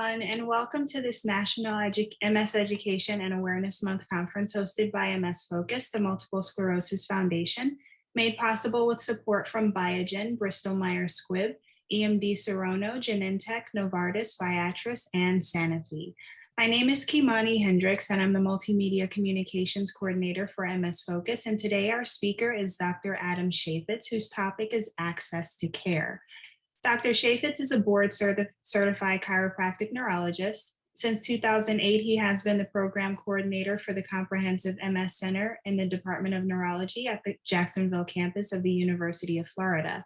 everyone, and welcome to this National MS Education and Awareness Month conference hosted by MS Focus, the Multiple Sclerosis Foundation, made possible with support from Biogen, Bristol Myers Squibb, EMD Serono, Genentech, Novartis, Viatris, and Sanofi. My name is Kimani Hendricks, and I'm the Multimedia Communications Coordinator for MS Focus, and today our speaker is Dr. Adam Chaifetz, whose topic is access to care. Dr. Chaifetz is a board-certified chiropractic neurologist. Since 2008, he has been the program coordinator for the Comprehensive MS Center in the Department of Neurology at the Jacksonville campus of the University of Florida.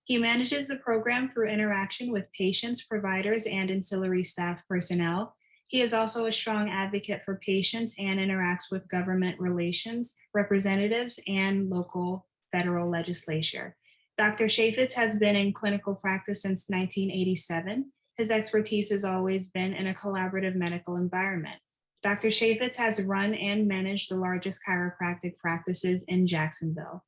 He manages the program through interaction with patients, providers, and ancillary staff personnel. He is also a strong advocate for patients and interacts with government relations, representatives, and local federal legislature. Dr. Chaifetz has been in clinical practice since 1987. His expertise has always been in a collaborative medical environment. Dr. Chaifetz has run and managed the largest chiropractic practices in Jacksonville.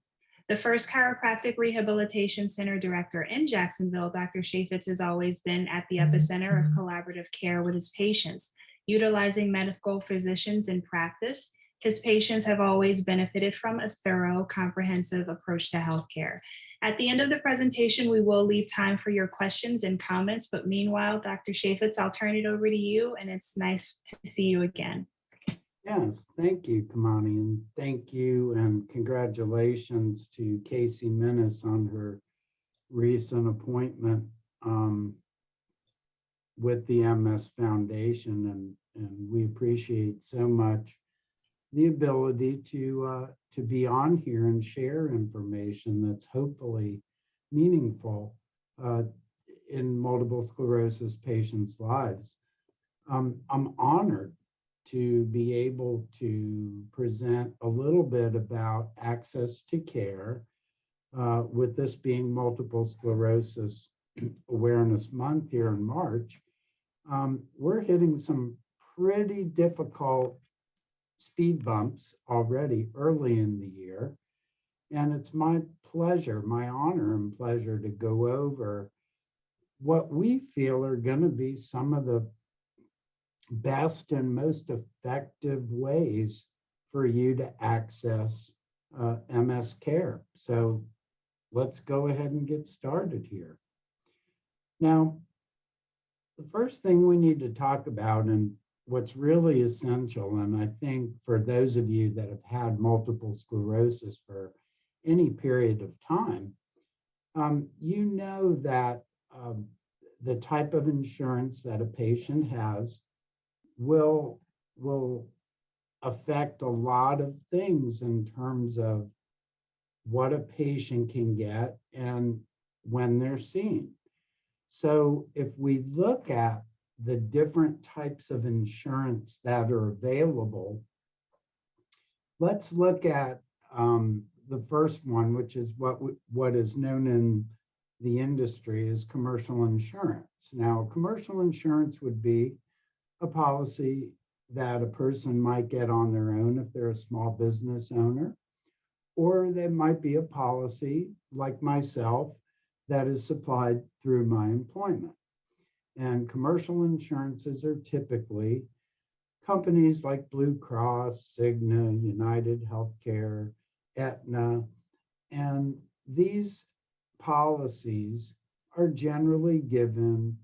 The first chiropractic rehabilitation center director in Jacksonville, Dr. Chaifetz has always been at the epicenter of collaborative care with his patients, utilizing medical physicians in practice. His patients have always benefited from a thorough, comprehensive approach to healthcare. At the end of the presentation, we will leave time for your questions and comments, but meanwhile, Dr. Chaifetz, I'll turn it over to you, and it's nice to see you again. Yes, thank you, Kamani, and thank you and congratulations to Casey Minnis on her recent appointment with the MS Foundation, and we appreciate so much the ability to be on here and share information that's hopefully meaningful in multiple sclerosis patients' lives. I'm honored to be able to present a little bit about access to care, with this being Multiple Sclerosis Awareness Month here in March. We're hitting some pretty difficult speed bumps already early in the year. And it's my pleasure, my honor and pleasure to go over what we feel are going to be some of the best and most effective ways for you to access MS care. So let's go ahead and get started here. Now, the first thing we need to talk about, and what's really essential, and I think for those of you that have had multiple sclerosis for any period of time, you know that the type of insurance that a patient has will affect a lot of things in terms of what a patient can get and when they're seen. So if we look at the different types of insurance that are available, let's look at the first one, which is what is known in the industry as commercial insurance. Now, commercial insurance would be a policy that a person might get on their own if they're a small business owner, or there might be a policy like myself that is supplied through my employment. And commercial insurances are typically companies like Blue Cross, Cigna, United Healthcare, Aetna, and these policies are generally given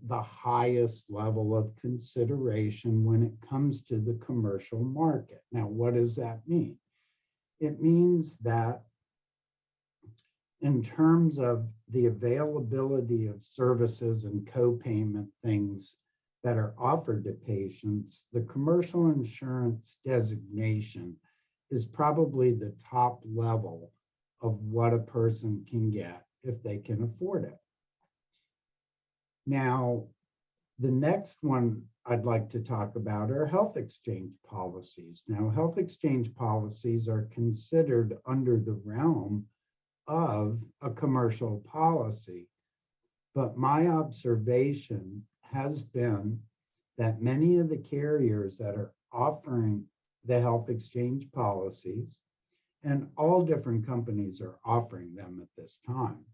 the highest level of consideration when it comes to the commercial market. Now, what does that mean? It means that in terms of the availability of services and co-payment things that are offered to patients, the commercial insurance designation is probably the top level of what a person can get if they can afford it. Now, the next one I'd like to talk about are health exchange policies. Now, health exchange policies are considered under the realm of a commercial policy. But my observation has been that many of the carriers that are offering the health exchange policies, and all different companies are offering them at this time,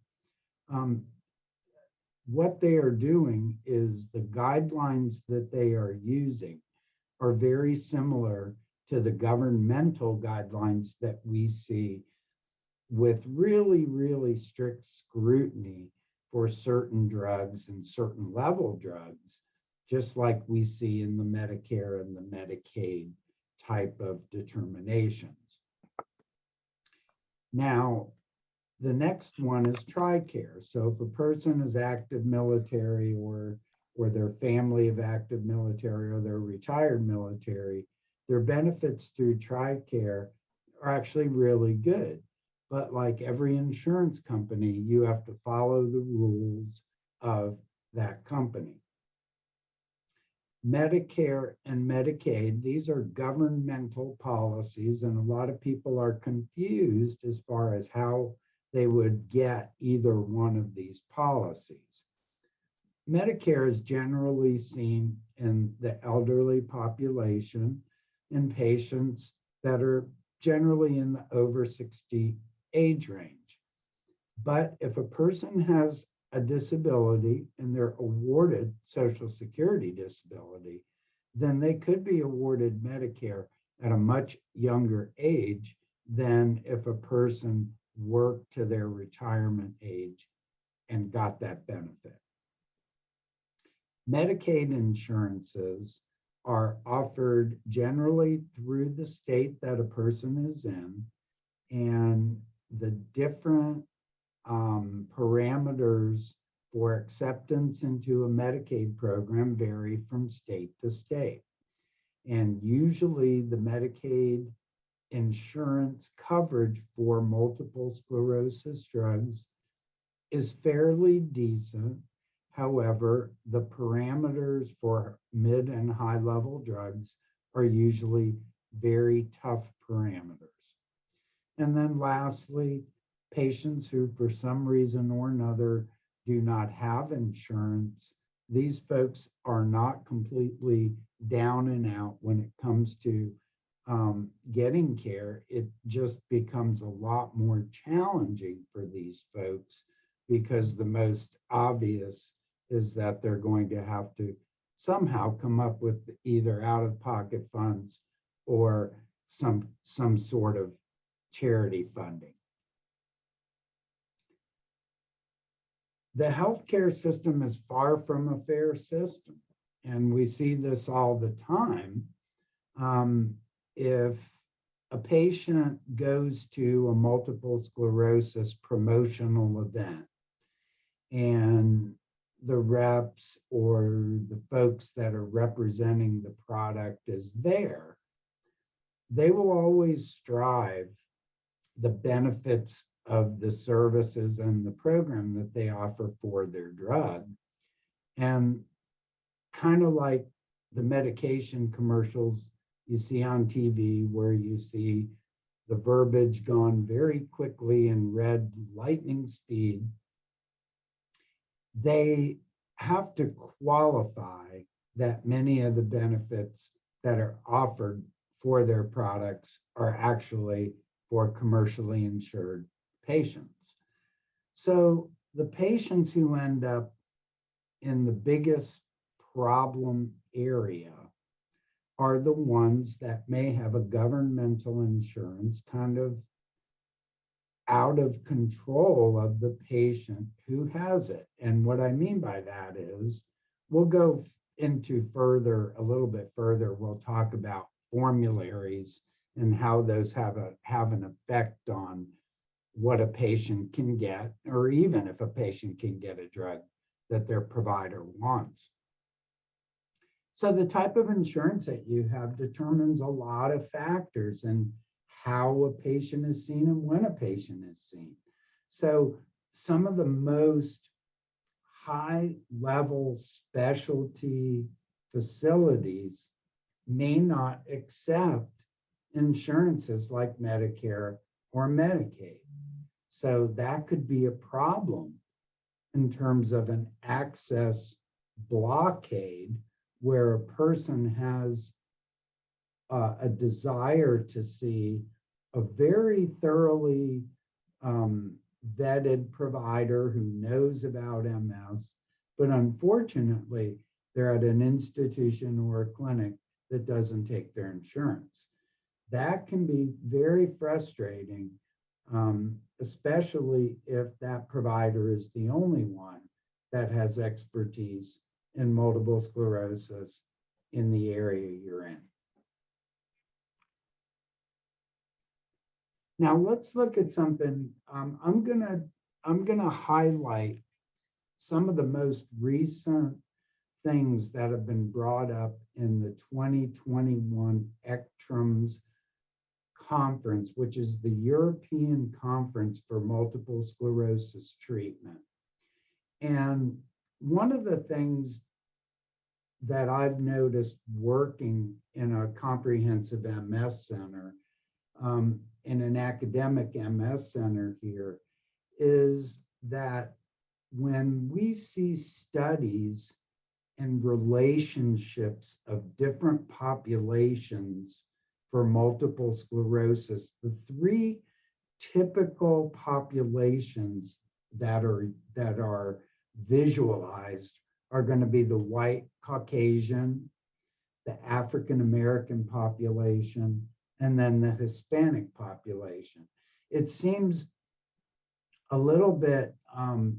what they are doing is the guidelines that they are using are very similar to the governmental guidelines that we see with really, really strict scrutiny for certain drugs and certain level drugs, just like we see in the Medicare and the Medicaid type of determinations. Now, the next one is TRICARE. So if a person is active military or their family of active military or they're retired military, their benefits through TRICARE are actually really good. But like every insurance company, you have to follow the rules of that company. Medicare and Medicaid, these are governmental policies, and a lot of people are confused as far as how they would get either one of these policies. Medicare is generally seen in the elderly population in patients that are generally in the over 60 age range. But if a person has a disability and they're awarded Social Security disability, then they could be awarded Medicare at a much younger age than if a person worked to their retirement age and got that benefit. Medicaid insurances are offered generally through the state that a person is in, and the different parameters for acceptance into a Medicaid program vary from state to state. And usually the Medicaid insurance coverage for multiple sclerosis drugs is fairly decent. However, the parameters for mid and high level drugs are usually very tough parameters. And then lastly, patients who for some reason or another do not have insurance, these folks are not completely down and out when it comes to getting care. It just becomes a lot more challenging for these folks because the most obvious is that they're going to have to somehow come up with either out-of-pocket funds or some sort of charity funding. The healthcare system is far from a fair system, and we see this all the time. If a patient goes to a multiple sclerosis promotional event and the reps or the folks that are representing the product is there, they will always strive the benefits of the services and the program that they offer for their drug. And kind of like the medication commercials you see on TV, where you see the verbiage gone very quickly in red lightning speed, they have to qualify that many of the benefits that are offered for their products are actually for commercially insured patients. So the patients who end up in the biggest problem area are the ones that may have a governmental insurance kind of out of control of the patient who has it. And what I mean by that is, we'll go into a little bit further, we'll talk about formularies and how those have an effect on what a patient can get, or even if a patient can get a drug that their provider wants. So the type of insurance that you have determines a lot of factors and how a patient is seen and when a patient is seen. So some of the most high-level specialty facilities may not accept insurances like Medicare or Medicaid. So that could be a problem in terms of an access blockade where a person has a desire to see a very thoroughly vetted provider who knows about MS, but unfortunately, they're at an institution or a clinic that doesn't take their insurance. That can be very frustrating, especially if that provider is the only one that has expertise in multiple sclerosis in the area you're in. Now let's look at something. I'm gonna highlight some of the most recent things that have been brought up in the 2021 ECTRIMS conference, which is the European Conference for Multiple Sclerosis Treatment. And one of the things that I've noticed working in a comprehensive MS center, in an academic MS center here, is that when we see studies and relationships of different populations for multiple sclerosis, the three typical populations that are visualized are going to be the white Caucasian, the African American population, and then the Hispanic population. It seems a little bit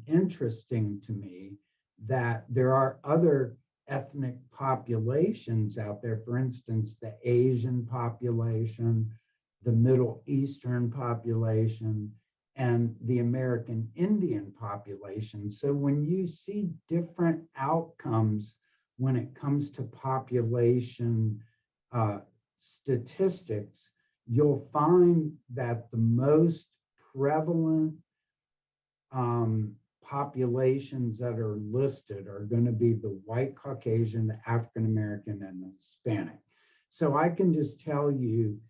interesting to me that there are other ethnic populations out there, for instance, the Asian population, the Middle Eastern population, and the American Indian population. So when you see different outcomes when it comes to population statistics, you'll find that the most prevalent populations that are listed are going to be the white Caucasian, the African American, and the Hispanic. So I can just tell you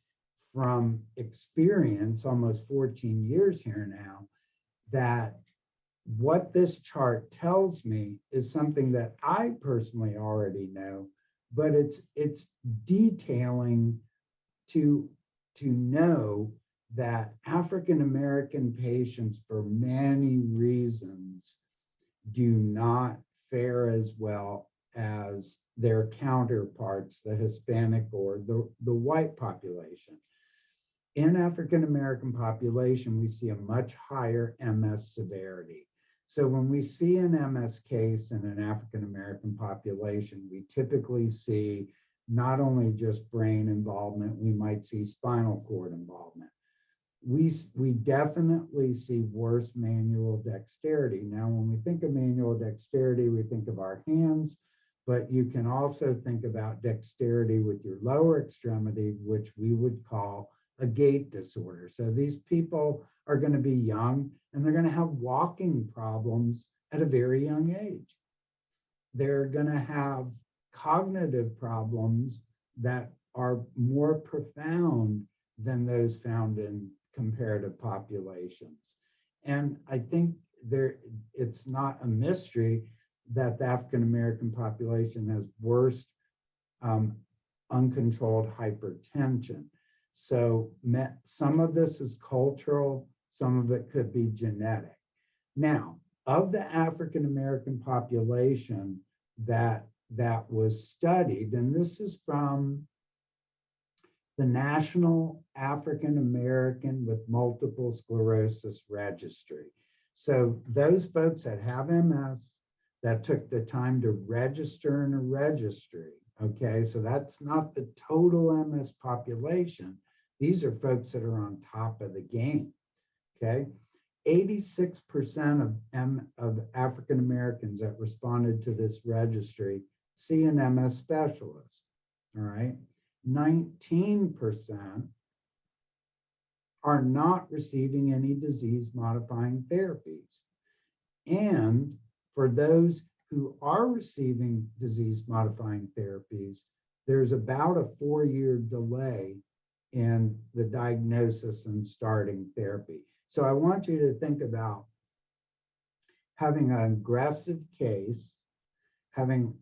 from experience, almost 14 years here now, that what this chart tells me is something that I personally already know, but it's detailing to know that African American patients, for many reasons, do not fare as well as their counterparts, the Hispanic or the white population. In African American population, we see a much higher MS severity. So when we see an MS case in an African American population, we typically see not only just brain involvement, we might see spinal cord involvement. We definitely see worse manual dexterity. Now, when we think of manual dexterity, we think of our hands, but you can also think about dexterity with your lower extremity, which we would call a gait disorder. So these people are going to be young and they're going to have walking problems at a very young age. They're going to have cognitive problems that are more profound than those found in comparative populations. And I think it's not a mystery that the African American population has worse uncontrolled hypertension. So some of this is cultural, some of it could be genetic. Now, of the African American population that was studied, and this is from the National African American with Multiple Sclerosis Registry. So those folks that have MS that took the time to register in a registry, okay, so that's not the total MS population. These are folks that are on top of the game, okay? 86% of African Americans that responded to this registry see an MS specialist, all right? 19% are not receiving any disease-modifying therapies. And for those who are receiving disease-modifying therapies, there's about a 4-year delay in the diagnosis and starting therapy. So I want you to think about having an aggressive case, having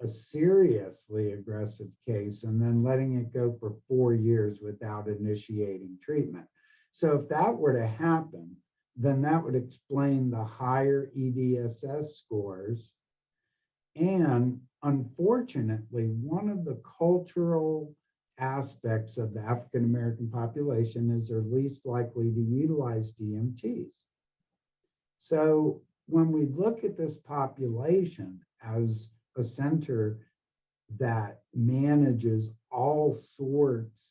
a seriously aggressive case, and then letting it go for 4 years without initiating treatment. So if that were to happen, then that would explain the higher EDSS scores And unfortunately, one of the cultural aspects of the African American population is they're least likely to utilize DMTs. So when we look at this population as a center that manages all sorts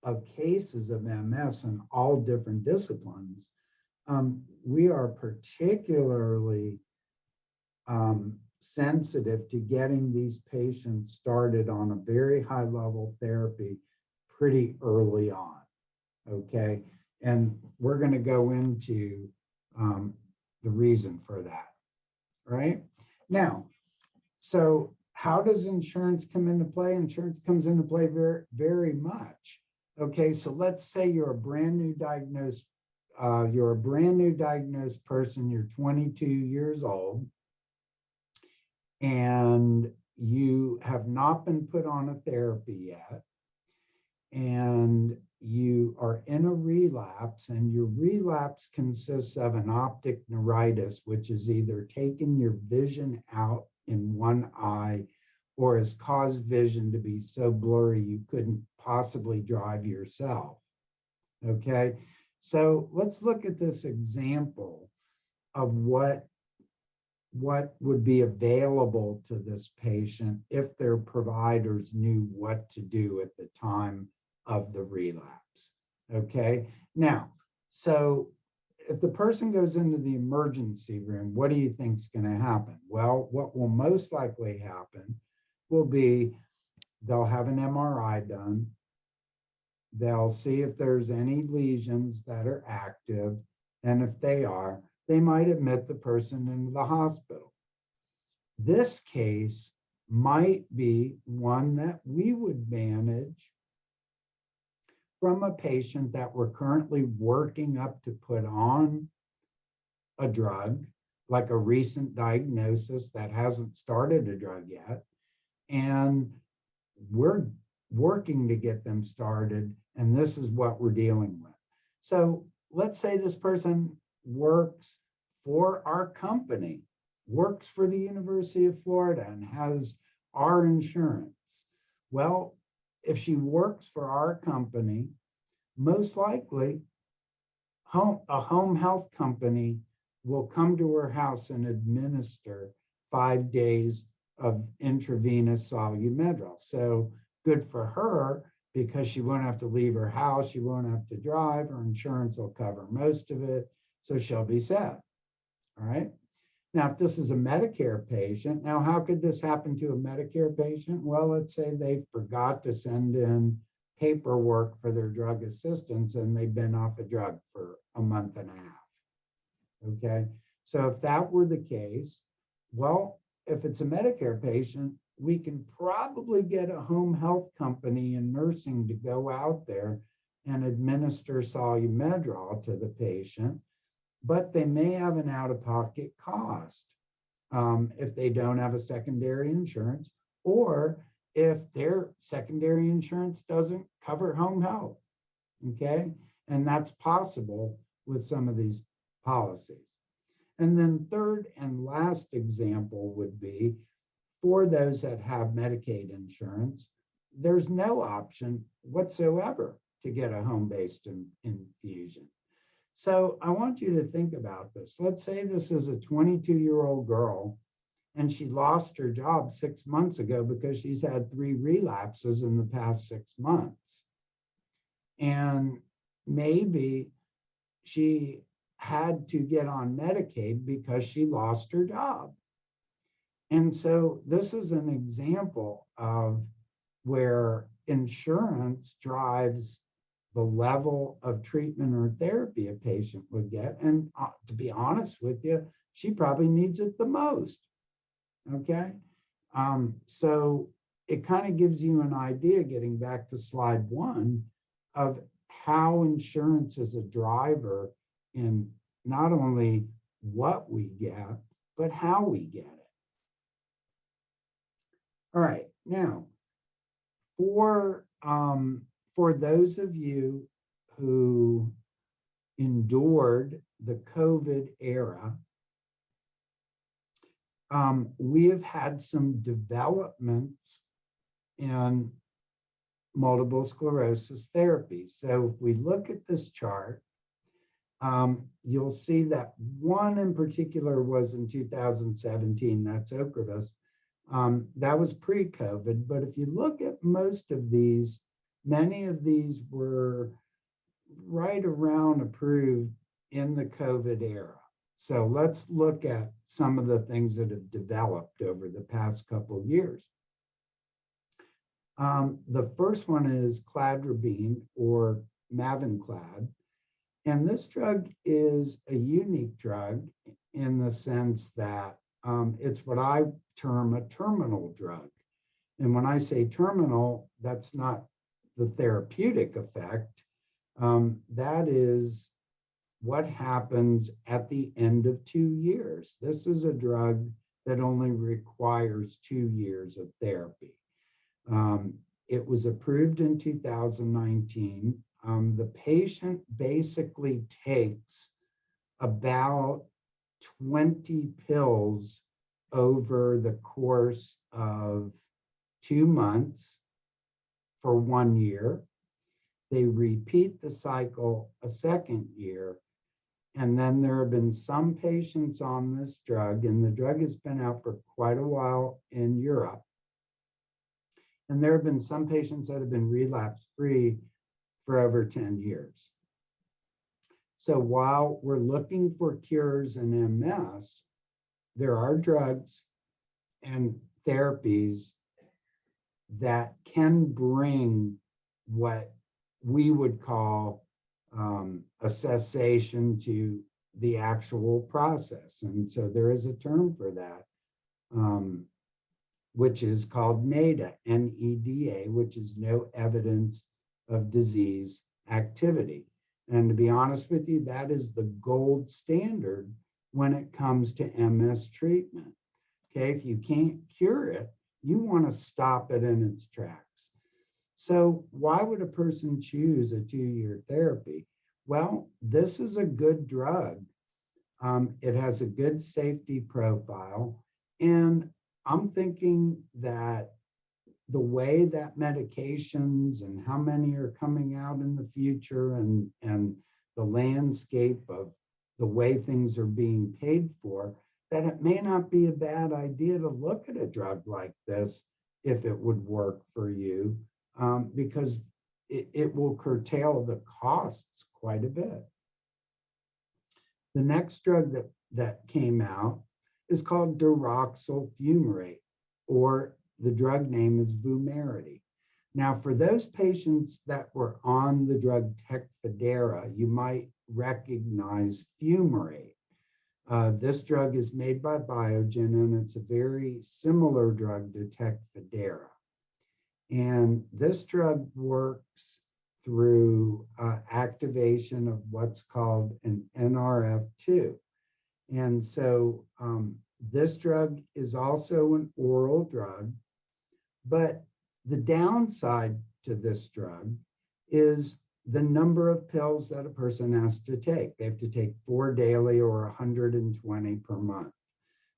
of cases of MS in all different disciplines, we are particularly sensitive to getting these patients started on a very high level therapy pretty early on. Okay. And we're going to go into the reason for that. Right now. So how does insurance come into play? Insurance comes into play very, very much. Okay. So let's say you're a brand new diagnosed person, you're 22 years old, and you have not been put on a therapy yet, and you are in a relapse, and your relapse consists of an optic neuritis, which is either taking your vision out in one eye or has caused vision to be so blurry you couldn't possibly drive yourself. Okay, so let's look at this example of what would be available to this patient if their providers knew what to do at the time of the relapse. Okay, now, so if the person goes into the emergency room, what do you think is going to happen? Well, what will most likely happen will be they'll have an MRI done. They'll see if there's any lesions that are active, and if they are, they might admit the person into the hospital. This case might be one that we would manage from a patient that we're currently working up to put on a drug, like a recent diagnosis that hasn't started a drug yet. And we're working to get them started, and this is what we're dealing with. So let's say this person works for our company, works for the University of Florida, and has our insurance. Well, if she works for our company, most likely a home health company will come to her house and administer 5 days of intravenous Solu-Medrol. So good for her, because she won't have to leave her house, she won't have to drive, her insurance will cover most of it, so she'll be set. All right. Now, if this is a Medicare patient, now how could this happen to a Medicare patient? Well, let's say they forgot to send in paperwork for their drug assistance and they've been off a drug for a month and a half. Okay. So if that were the case, well, if it's a Medicare patient, we can probably get a home health company in nursing to go out there and administer Solu-Medrol to the patient, but they may have an out-of-pocket cost if they don't have a secondary insurance, or if their secondary insurance doesn't cover home health. Okay, and that's possible with some of these policies. And then third and last example would be for those that have Medicaid insurance, there's no option whatsoever to get a home-based infusion. So I want you to think about this. Let's say this is a 22-year-old girl and she lost her job 6 months ago because she's had 3 relapses in the past 6 months. And maybe she had to get on Medicaid because she lost her job. And so this is an example of where insurance drives the level of treatment or therapy a patient would get. And to be honest with you, she probably needs it the most. Okay. So it kind of gives you an idea, getting back to slide 1, of how insurance is a driver in not only what we get, but how we get it. All right. Now, for those of you who endured the COVID era, we have had some developments in multiple sclerosis therapy. So if we look at this chart, you'll see that one in particular was in 2017, that's Ocrevus. That was pre-COVID, but if you look at most of these, many of these were right around approved in the COVID era. So let's look at some of the things that have developed over the past couple of years. The first one is cladribine or Mavenclad. And this drug is a unique drug in the sense that it's what I term a terminal drug. And when I say terminal, that's not the therapeutic effect. That is what happens at the end of 2 years. This is a drug that only requires 2 years of therapy. It was approved in 2019. The patient basically takes about 20 pills over the course of 2 months for 1 year. They repeat the cycle a second year. And then there have been some patients on this drug, and the drug has been out for quite a while in Europe. And there have been some patients that have been relapse-free for over 10 years. So while we're looking for cures in MS, there are drugs and therapies that can bring what we would call a cessation to the actual process. And so there is a term for that, which is called NEDA, N-E-D-A, which is no evidence of disease activity. And to be honest with you, that is the gold standard when it comes to MS treatment. Okay, if you can't cure it, you want to stop it in its tracks. So why would a person choose a 2-year therapy? Well, this is a good drug. It has a good safety profile. And I'm thinking that the way that medications and how many are coming out in the future and the landscape of the way things are being paid for, that it may not be a bad idea to look at a drug like this if it would work for you, because it will curtail the costs quite a bit. The next drug that came out is called diroxyl fumarate, or the drug name is Vumerity. Now, for those patients that were on the drug Tecfidera, you might recognize fumarate. This drug is made by Biogen, and it's a very similar drug to Tecfidera. And this drug works through activation of what's called an NRF2. And so this drug is also an oral drug, but the downside to this drug is the number of pills that a person has to take. They have to take 4 daily or 120 per month.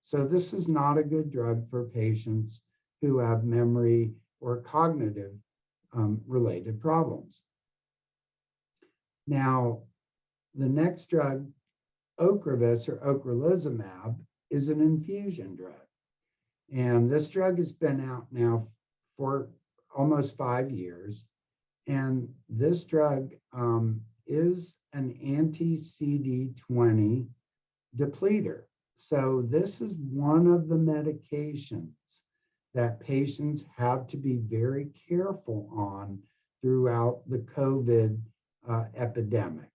So this is not a good drug for patients who have memory or cognitive related problems. Now, the next drug, Ocrevus or ocrelizumab, is an infusion drug. And this drug has been out now for almost 5 years. And this drug is an anti-CD20 depleter. So this is one of the medications that patients have to be very careful on throughout the COVID epidemic.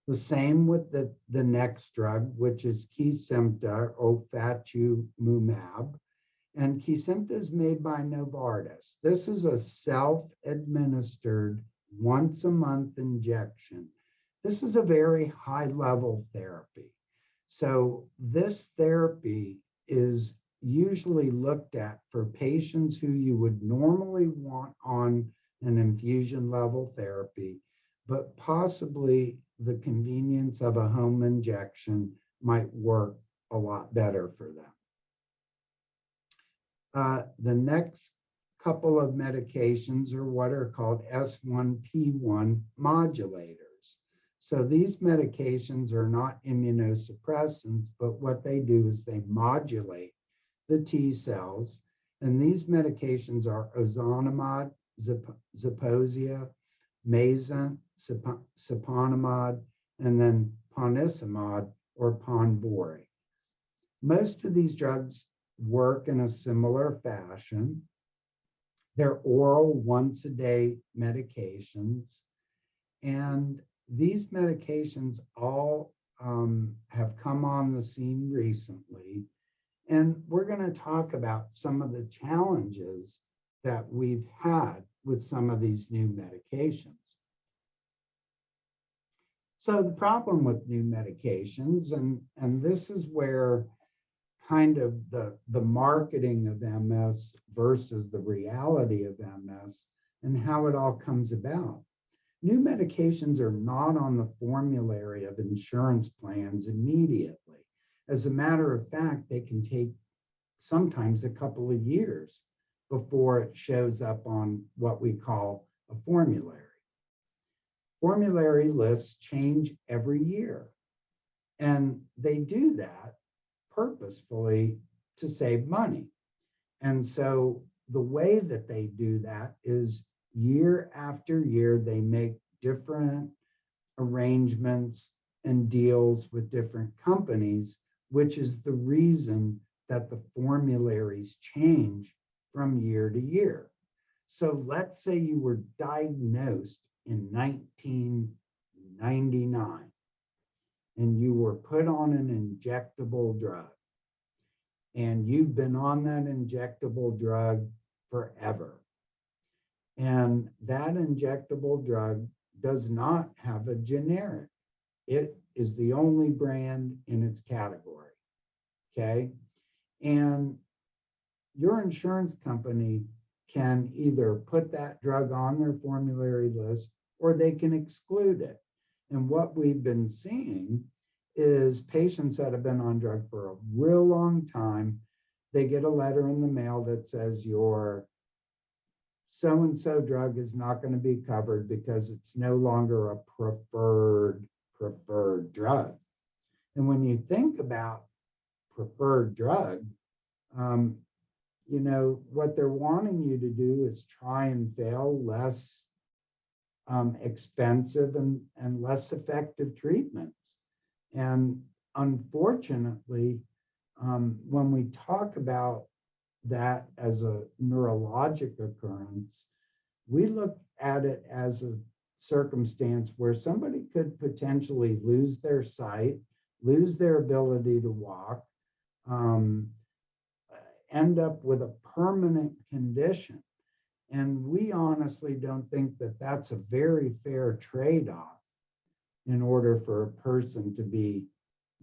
The same with the next drug, which is Kesimpta or ofatumumab. And Kesimpta is made by Novartis. This is a self-administered once-a-month injection. This is a very high-level therapy. So this therapy is usually looked at for patients who you would normally want on an infusion level therapy, but possibly the convenience of a home injection might work a lot better for them. The next couple of medications are what are called S1P1 modulators. So these medications are not immunosuppressants, but what they do is they modulate the T cells. And these medications are ozanimod, Zeposia, Mayzent, siponimod, and then ponesimod or Ponvory. Most of these drugs work in a similar fashion. They're oral once-a-day medications, and these medications all have come on the scene recently, and we're going to talk about some of the challenges that we've had with some of these new medications. So the problem with new medications, and this is where kind of the marketing of MS versus the reality of MS and how it all comes about. New medications are not on the formulary of insurance plans immediately. As a matter of fact, they can take sometimes a couple of years before it shows up on what we call a formulary. Formulary lists change every year, and they do that purposefully to save money. And so the way that they do that is year after year, they make different arrangements and deals with different companies, which is the reason that the formularies change from year to year. So let's say you were diagnosed in 1999 and you were put on an injectable drug, and you've been on that injectable drug forever. And that injectable drug does not have a generic. It is the only brand in its category, okay? And your insurance company can either put that drug on their formulary list or they can exclude it. And what we've been seeing is patients that have been on drug for a real long time, they get a letter in the mail that says your so-and-so drug is not going to be covered because it's no longer a preferred drug. And when you think about preferred drug, you know, what they're wanting you to do is try and fail less expensive and less effective treatments. And unfortunately, when we talk about that as a neurologic occurrence, we look at it as a circumstance where somebody could potentially lose their sight, lose their ability to walk, end up with a permanent condition. And we honestly don't think that that's a very fair trade-off in order for a person to be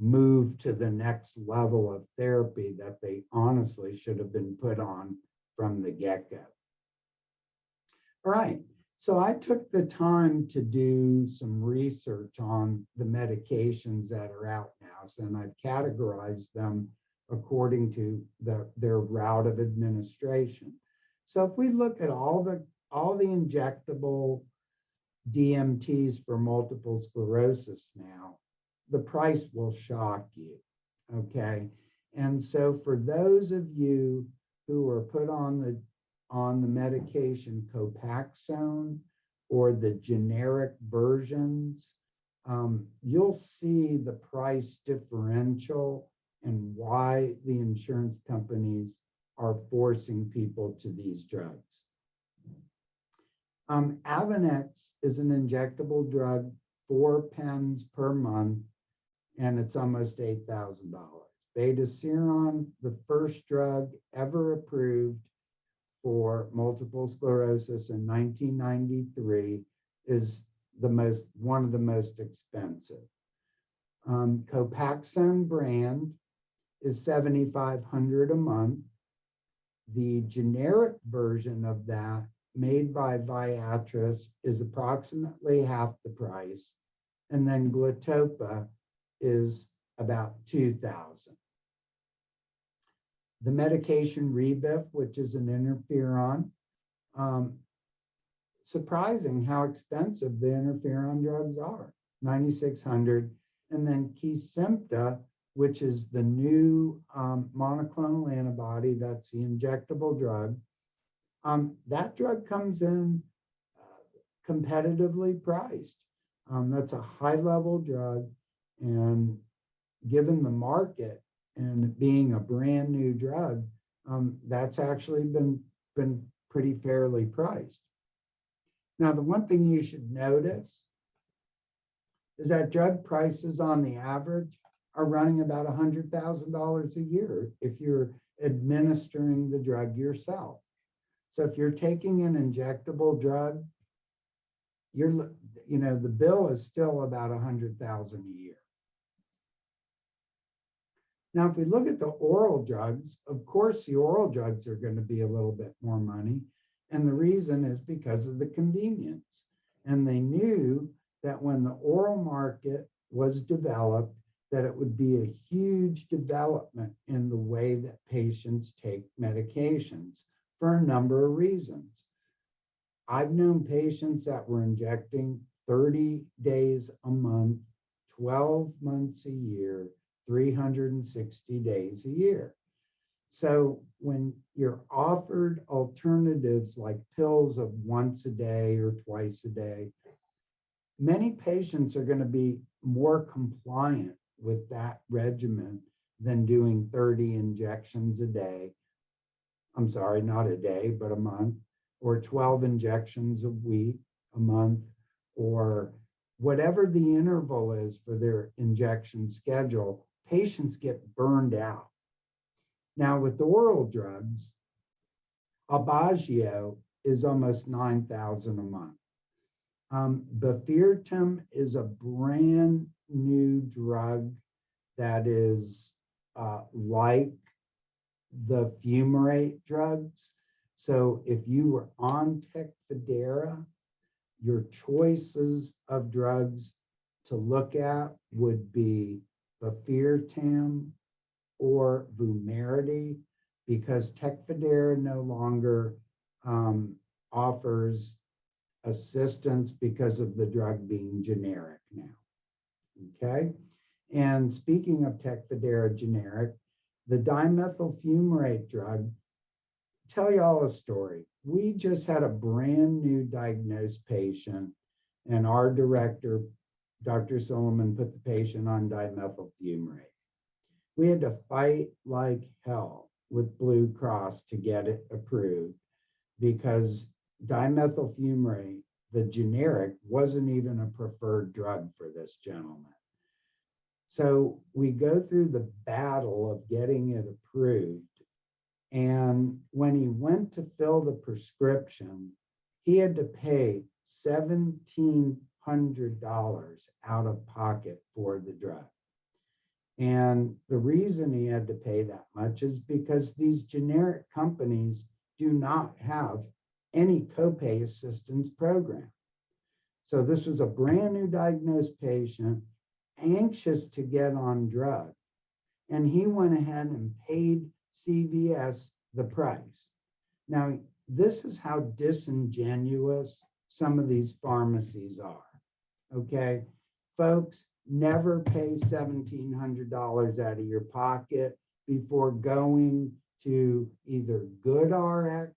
moved to the next level of therapy that they honestly should have been put on from the get-go. All right, so I took the time to do some research on the medications that are out now, and I've categorized them according to their route of administration. So if we look at all the injectable DMTs for multiple sclerosis now, the price will shock you, okay? And so for those of you who are put on the medication Copaxone or the generic versions, you'll see the price differential and why the insurance companies are forcing people to these drugs. Avonex is an injectable drug, 4 pens per month, and it's almost $8,000. Betaseron, the first drug ever approved for multiple sclerosis in 1993, is one of the most expensive. Copaxone brand is $7,500 a month. The generic version of that, made by Viatris, is approximately half the price, and then Glatopa is about $2,000. The medication Rebif, which is an interferon, surprising how expensive the interferon drugs are, $9,600. And then Kesimpta, which is the new monoclonal antibody, that's the injectable drug. That drug comes in competitively priced. That's a high-level drug, and given the market and it being a brand new drug, that's actually been pretty fairly priced. Now, the one thing you should notice is that drug prices on the average are running about $100,000 a year if you're administering the drug yourself. So if you're taking an injectable drug, the bill is still about $100,000 a year. Now, if we look at the oral drugs, of course, the oral drugs are going to be a little bit more money. And the reason is because of the convenience. And they knew that when the oral market was developed, that it would be a huge development in the way that patients take medications for a number of reasons. I've known patients that were injecting 30 days a month, 12 months a year, 360 days a year. So when you're offered alternatives like pills of once a day or twice a day, many patients are going to be more compliant with that regimen than doing 30 injections a day. I'm sorry, not a day, but a month, or 12 injections a week, a month, or whatever the interval is for their injection schedule. Patients get burned out. Now, with the oral drugs, Aubagio is almost $9,000 a month. Bafirtim is a brand new drug that is like the fumarate drugs. So if you were on Tecfidera, your choices of drugs to look at would be Bafirtim or Vumerity, because Tecfidera no longer offers assistance because of the drug being generic now. Okay. And speaking of Tecfidera generic, the dimethyl fumarate drug, tell y'all a story. We just had a brand new diagnosed patient, and our director, Dr. Silliman, put the patient on dimethyl fumarate. We had to fight like hell with Blue Cross to get it approved because dimethyl fumarate, the generic, wasn't even a preferred drug for this gentleman. So we go through the battle of getting it approved. And when he went to fill the prescription, he had to pay $1,700 out of pocket for the drug. And the reason he had to pay that much is because these generic companies do not have any copay assistance program. So this was a brand new diagnosed patient, anxious to get on drug. And he went ahead and paid CVS the price. Now, this is how disingenuous some of these pharmacies are. Okay, folks, never pay $1,700 out of your pocket before going to either goodrx.com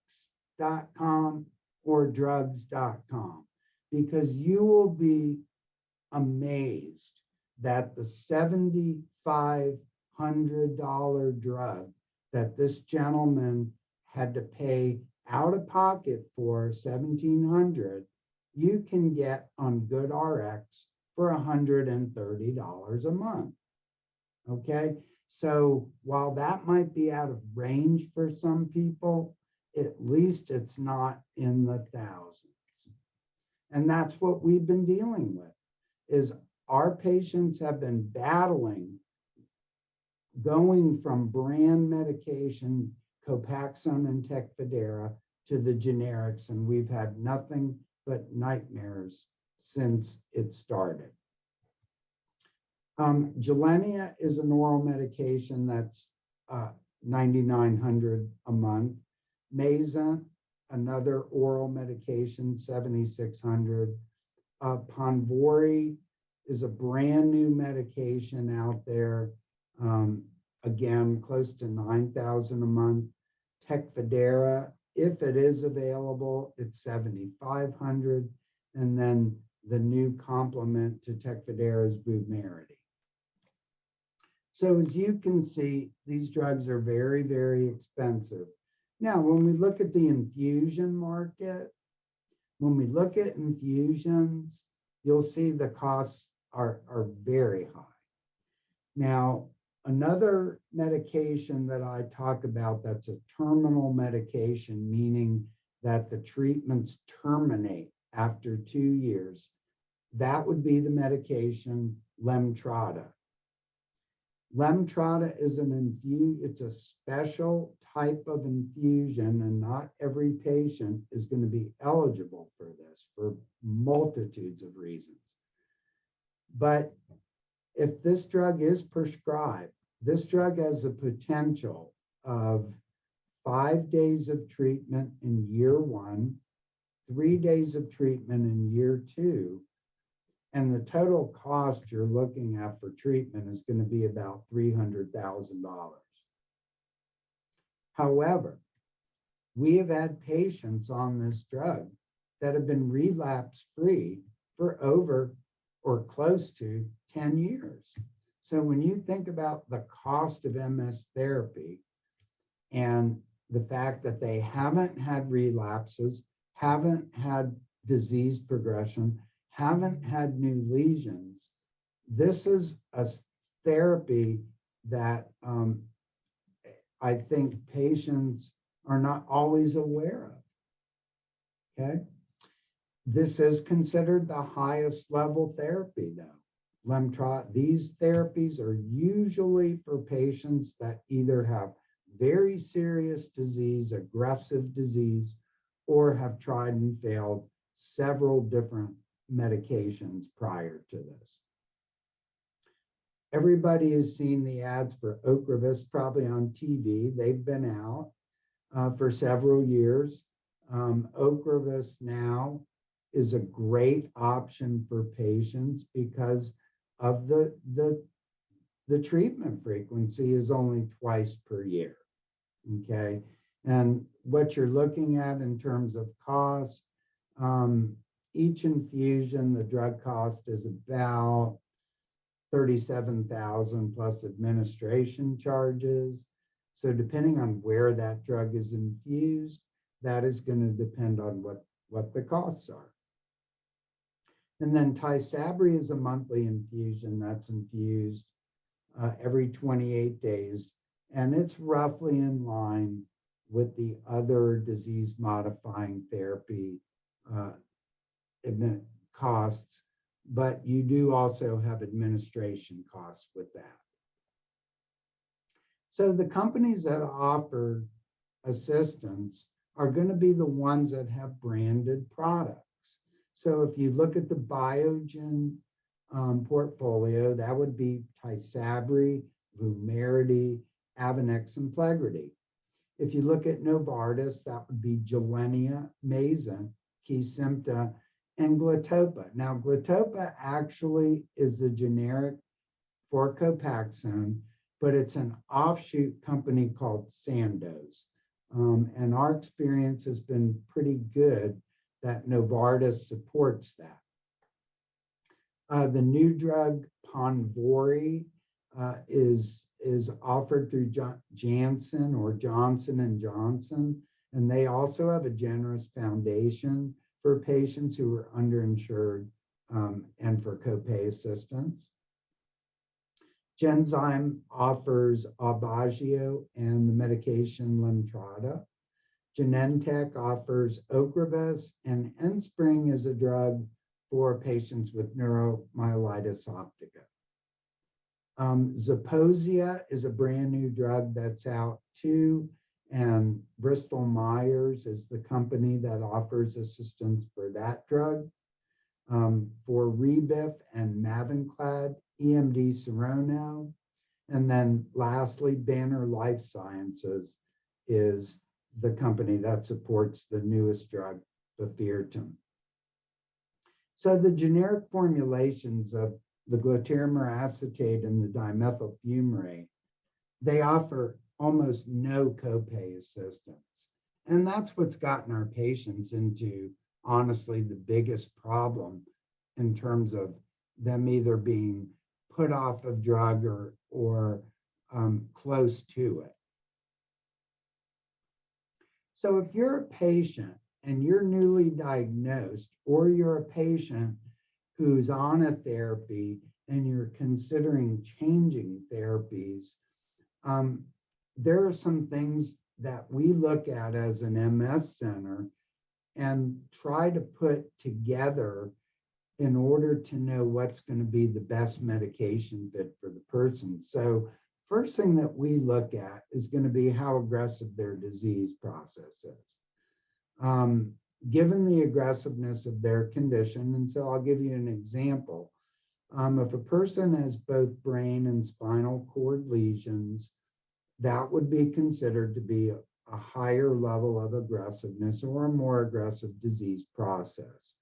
or drugs.com, because you will be amazed that the $7,500 drug that this gentleman had to pay out of pocket for $1,700, you can get on GoodRx for $130 a month. Okay, so while that might be out of range for some people, at least it's not in the thousands. And that's what we've been dealing with, is our patients have been battling going from brand medication, Copaxone and Tecfidera, to the generics, and we've had nothing but nightmares since it started. Gilenya is an oral medication that's $9,900 a month. Mayzent, another oral medication, $7,600. Ponvory is a brand new medication out there. Again, close to $9,000 a month. Tecfidera, if it is available, it's $7,500. And then the new complement to Tecfidera is Vumerity. So as you can see, these drugs are very, very expensive. Now, when we look at the infusion market, when we look at infusions, you'll see the costs are very high. Now, another medication that I talk about that's a terminal medication, meaning that the treatments terminate after 2 years, that would be the medication Lemtrada. Lemtrada is it's a special type of infusion, and not every patient is going to be eligible for this for multitudes of reasons. But if this drug is prescribed, this drug has the potential of 5 days of treatment in year 1, 3 days of treatment in year 2, and the total cost you're looking at for treatment is going to be about $300,000. However, we have had patients on this drug that have been relapse-free for over or close to 10 years. So when you think about the cost of MS therapy and the fact that they haven't had relapses, haven't had disease progression, haven't had new lesions, this is a therapy that I think patients are not always aware of, okay? This is considered the highest level therapy though. Lemtrada, these therapies are usually for patients that either have very serious disease, aggressive disease, or have tried and failed several different medications prior to this. Everybody has seen the ads for Ocrevus probably on TV. They've been out for several years. Ocrevus now is a great option for patients because of the treatment frequency is only twice per year, okay? And what you're looking at in terms of cost, each infusion, the drug cost is about $37,000 plus administration charges. So depending on where that drug is infused, that is going to depend on what the costs are. And then Tysabri is a monthly infusion that's infused every 28 days. And it's roughly in line with the other disease-modifying therapy costs, but you do also have administration costs with that. So the companies that offer assistance are going to be the ones that have branded products. So if you look at the Biogen portfolio, that would be Tysabri, Vumerity, Avonex, and Plegridy. If you look at Novartis, that would be Gilenya, Mayzent, Kesimpta, and Glatopa. Now, Glatopa actually is the generic for Copaxone, but it's an offshoot company called Sandoz. And our experience has been pretty good that Novartis supports that. The new drug Ponvory is offered through Janssen or Johnson & Johnson, and they also have a generous foundation for patients who are underinsured and for copay assistance. Genzyme offers Aubagio and the medication Lemtrada. Genentech offers Ocrevus, and Enspryng is a drug for patients with neuromyelitis optica. Zeposia is a brand new drug that's out too, and Bristol Myers is the company that offers assistance for that drug. For Rebif and Mavenclad, EMD Serono, And then lastly, Banner Life Sciences is the company that supports the newest drug, Bafirtin. So the generic formulations of the glatiramer acetate and the dimethyl fumarate, they offer almost no copay assistance. And that's what's gotten our patients into, honestly, the biggest problem in terms of them either being put off of drug or close to it. So if you're a patient and you're newly diagnosed, or you're a patient who's on a therapy and you're considering changing therapies, there are some things that we look at as an MS center and try to put together in order to know what's going to be the best medication fit for the person. So first thing that we look at is going to be how aggressive their disease process is. Given the aggressiveness of their condition, and so I'll give you an example. If a person has both brain and spinal cord lesions, that would be considered to be a higher level of aggressiveness or a more aggressive disease process.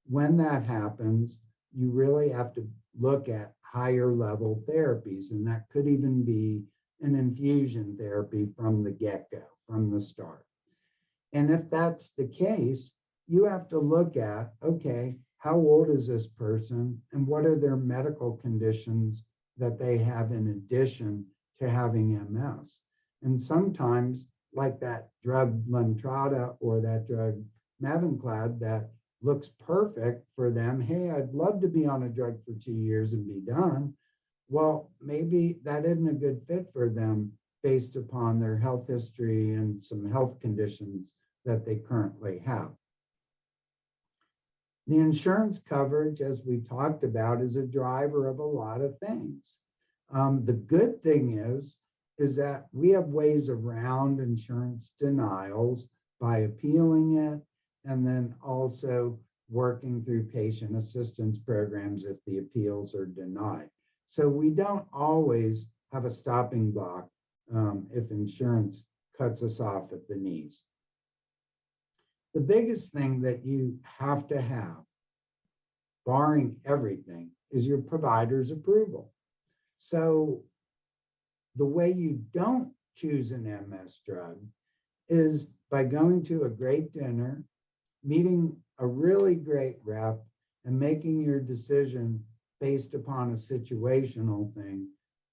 When that happens, you really have to look at higher level therapies, and that could even be an infusion therapy from the get-go, from the start. And if that's the case, you have to look at, okay, how old is this person and what are their medical conditions that they have in addition to having MS? And sometimes, like that drug Lemtrada or that drug Mavenclad that looks perfect for them. Hey, I'd love to be on a drug for 2 years and be done. Well, maybe that isn't a good fit for them based upon their health history and some health conditions that they currently have. The insurance coverage, as we talked about, is a driver of a lot of things. The good thing is that we have ways around insurance denials by appealing it, and then also working through patient assistance programs if the appeals are denied. So we don't always have a stopping block if insurance cuts us off at the knees. The biggest thing that you have to have, barring everything, is your provider's approval. So the way you don't choose an MS drug is by going to a great dinner, meeting a really great rep, and making your decision based upon a situational thing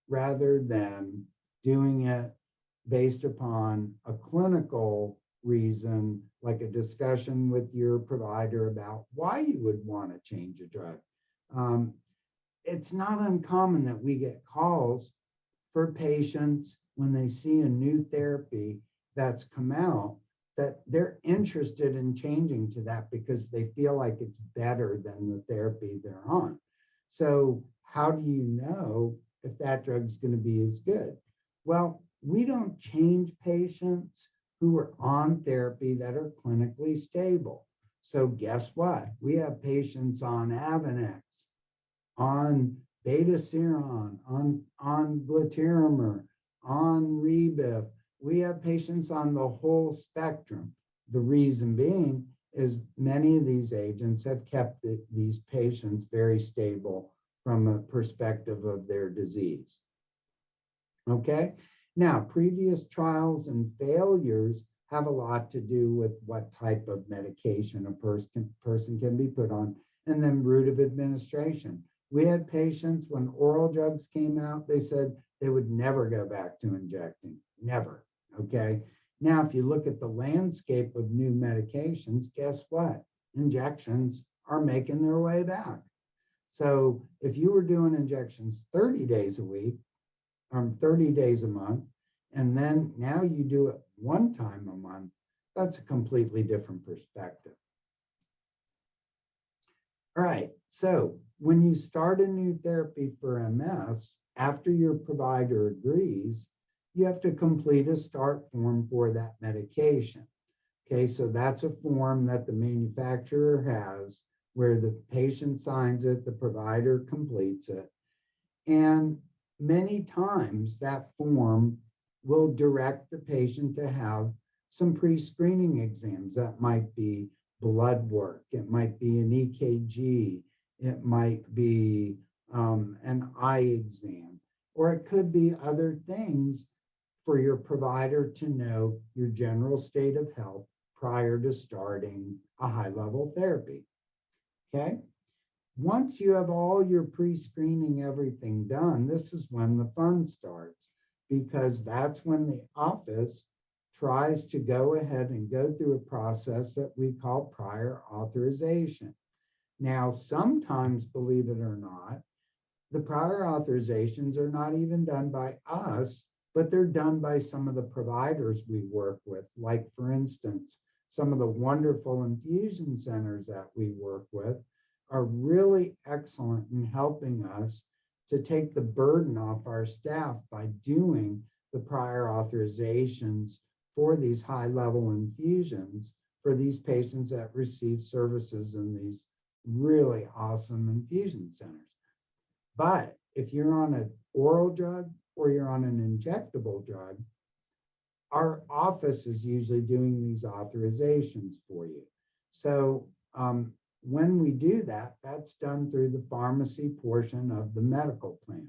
rather than doing it based upon a clinical reason, like a discussion with your provider about why you would want to change a drug. It's not uncommon that we get calls for patients when they see a new therapy that's come out, that they're interested in changing to that because they feel like it's better than the therapy they're on. So how do you know if that drug's going to be as good? Well, we don't change patients who are on therapy that are clinically stable. So guess what? We have patients on Avonex, on Betaseron, on Glatiramer, on Rebif. We have patients on the whole spectrum. The reason being is many of these agents have kept these patients very stable from a perspective of their disease. Okay, now previous trials and failures have a lot to do with what type of medication a person can be put on, and then route of administration. We had patients when oral drugs came out, they said they would never go back to injecting, never. Okay. Now, if you look at the landscape of new medications, guess what? Injections are making their way back. So if you were doing injections 30 days a week, 30 days a month, and then now you do it one time a month, that's a completely different perspective. All right. So when you start a new therapy for MS, after your provider agrees, you have to complete a start form for that medication. Okay, so that's a form that the manufacturer has where the patient signs it, the provider completes it. And many times that form will direct the patient to have some pre-screening exams. That might be blood work, it might be an EKG, it might be an eye exam, or it could be other things for your provider to know your general state of health prior to starting a high-level therapy. Okay? Once you have all your pre-screening everything done, this is when the fun starts, because that's when the office tries to go ahead and go through a process that we call prior authorization. Now, sometimes, believe it or not, the prior authorizations are not even done by us, but they're done by some of the providers we work with. Like, for instance, some of the wonderful infusion centers that we work with are really excellent in helping us to take the burden off our staff by doing the prior authorizations for these high-level infusions for these patients that receive services in these really awesome infusion centers. But if you're on an oral drug or you're on an injectable drug, our office is usually doing these authorizations for you. So when we do that, that's done through the pharmacy portion of the medical plan.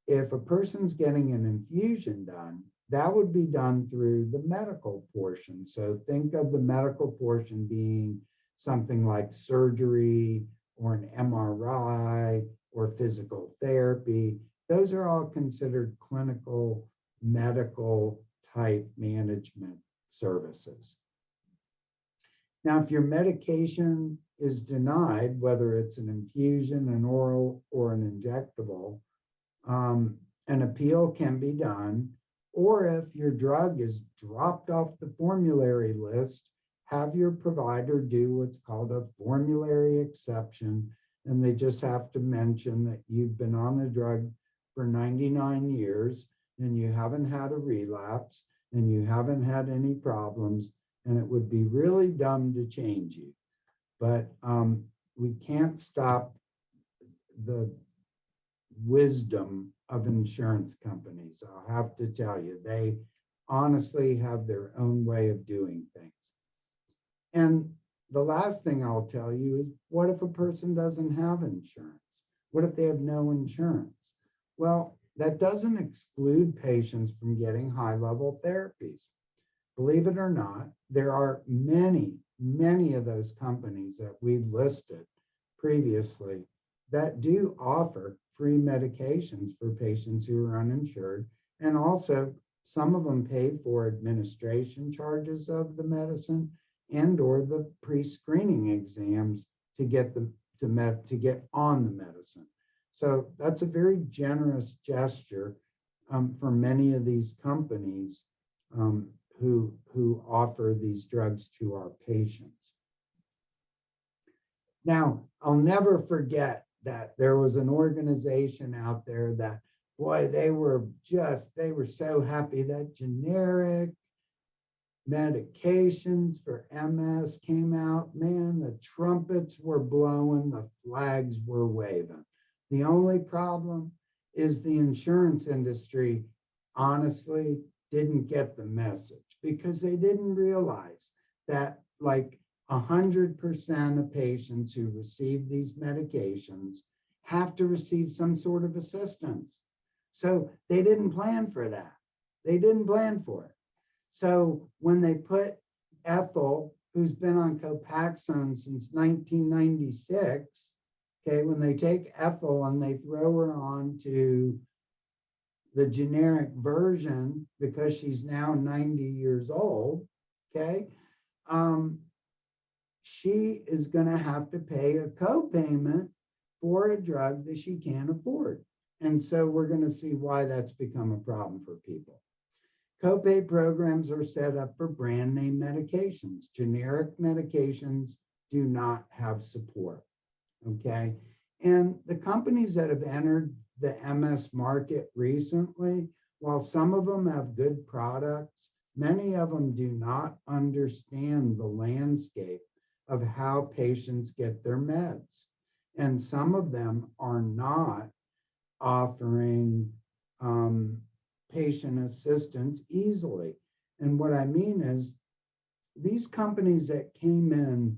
If a person's getting an infusion done, that would be done through the medical portion. So think of the medical portion being something like surgery or an MRI or physical therapy. Those are all considered clinical, medical type management services. Now, if your medication is denied, whether it's an infusion, an oral, or an injectable, an appeal can be done. Or if your drug is dropped off the formulary list, have your provider do what's called a formulary exception, and they just have to mention that you've been on the drug for 99 years and you haven't had a relapse and you haven't had any problems, and it would be really dumb to change you. But we can't stop the wisdom of insurance companies. I'll have to tell you, they honestly have their own way of doing things. And the last thing I'll tell you is, what if a person doesn't have insurance? What if they have no insurance? Well, that doesn't exclude patients from getting high-level therapies. Believe it or not, there are many, many of those companies that we listed previously that do offer free medications for patients who are uninsured. And also, some of them pay for administration charges of the medicine and or the pre-screening exams to get to get on the medicine. So that's a very generous gesture for many of these companies who offer these drugs to our patients. Now, I'll never forget that there was an organization out there that, boy, they were so happy that generic medications for MS came out. Man, the trumpets were blowing, the flags were waving. The only problem is the insurance industry honestly didn't get the message, because they didn't realize that like 100% of patients who receive these medications have to receive some sort of assistance. So they didn't plan for that. They didn't plan for it. So when they put Ethel, who's been on Copaxone since 1996, okay, when they take Ethel and they throw her on to the generic version because she's now 90 years old, okay, she is going to have to pay a copayment for a drug that she can't afford. And so we're going to see why that's become a problem for people. Copay programs are set up for brand name medications. Generic medications do not have support, okay? And the companies that have entered the MS market recently, while some of them have good products, many of them do not understand the landscape of how patients get their meds. And some of them are not offering patient assistance easily. And what I mean is these companies that came in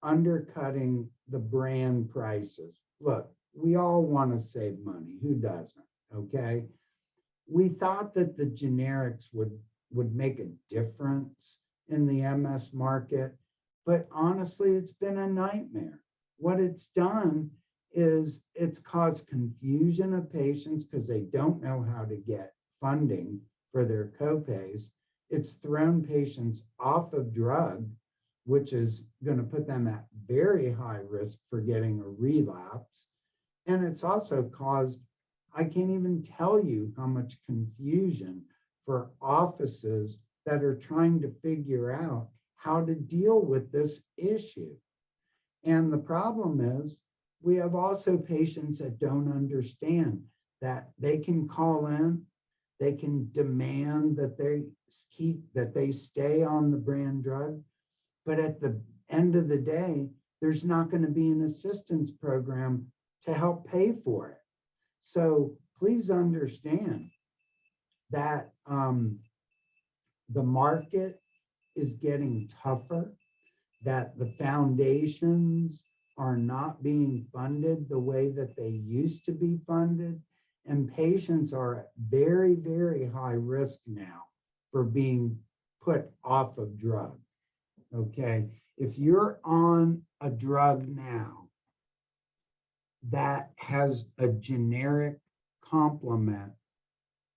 undercutting the brand prices. Look, we all want to save money. Who doesn't? Okay. We thought that the generics would make a difference in the MS market, but honestly, it's been a nightmare. What it's done is it's caused confusion of patients because they don't know how to get funding for their copays. It's thrown patients off of drug, which is going to put them at very high risk for getting a relapse. And it's also caused, I can't even tell you how much confusion for offices that are trying to figure out how to deal with this issue. And the problem is, we have also patients that don't understand that they can call in, they can demand that they stay on the brand drug, but at the end of the day, there's not going to be an assistance program to help pay for it. So please understand that the market is getting tougher, that the foundations are not being funded the way that they used to be funded, and patients are at very, very high risk now for being put off of drug. Okay, if you're on a drug now that has a generic complement,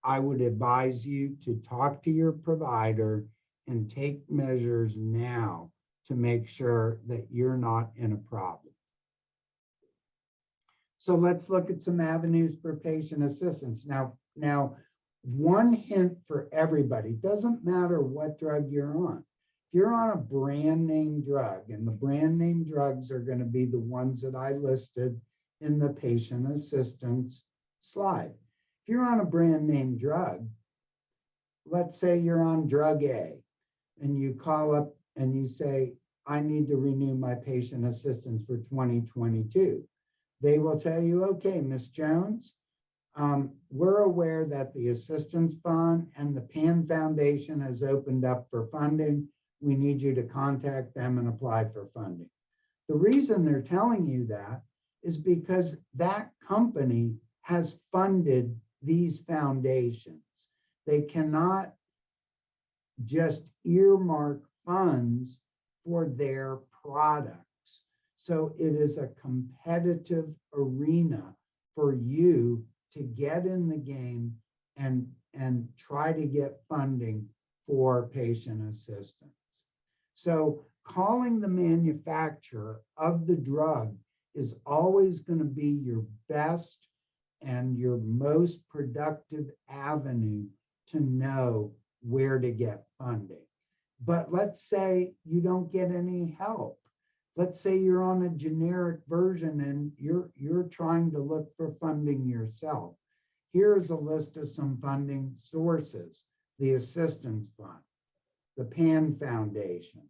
I would advise you to talk to your provider and take measures now to make sure that you're not in a problem. So let's look at some avenues for patient assistance. Now, one hint for everybody, doesn't matter what drug you're on. If you're on a brand name drug, and the brand name drugs are going to be the ones that I listed in the patient assistance slide. If you're on a brand name drug, let's say you're on drug A, and you call up and you say, I need to renew my patient assistance for 2022. They will tell you, okay, Ms. Jones, we're aware that the assistance fund and the PAN Foundation has opened up for funding. We need you to contact them and apply for funding. The reason they're telling you that is because that company has funded these foundations. They cannot just earmark funds for their products. So it is a competitive arena for you to get in the game and try to get funding for patient assistance. So calling the manufacturer of the drug is always going to be your best and your most productive avenue to know where to get funding. But let's say you don't get any help. Let's say you're on a generic version and you're trying to look for funding yourself. Here's a list of some funding sources: the Assistance Fund, the PAN Foundation,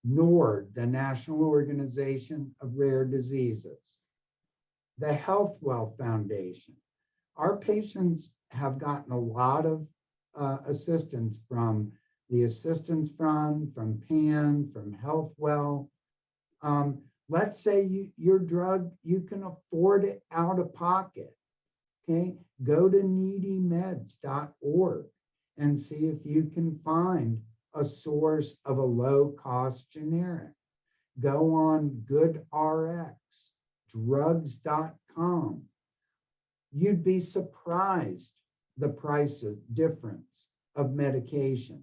NORD, the National Organization of Rare Diseases, the Health Wealth Foundation. Our patients have gotten a lot of assistance from the Assistance Fund, from PAN, from Health Well. Let's say your drug, you can afford it out of pocket. Okay, go to needymeds.org and see if you can find a source of a low-cost generic. Go on GoodRx, drugs.com. You'd be surprised the price difference of medications.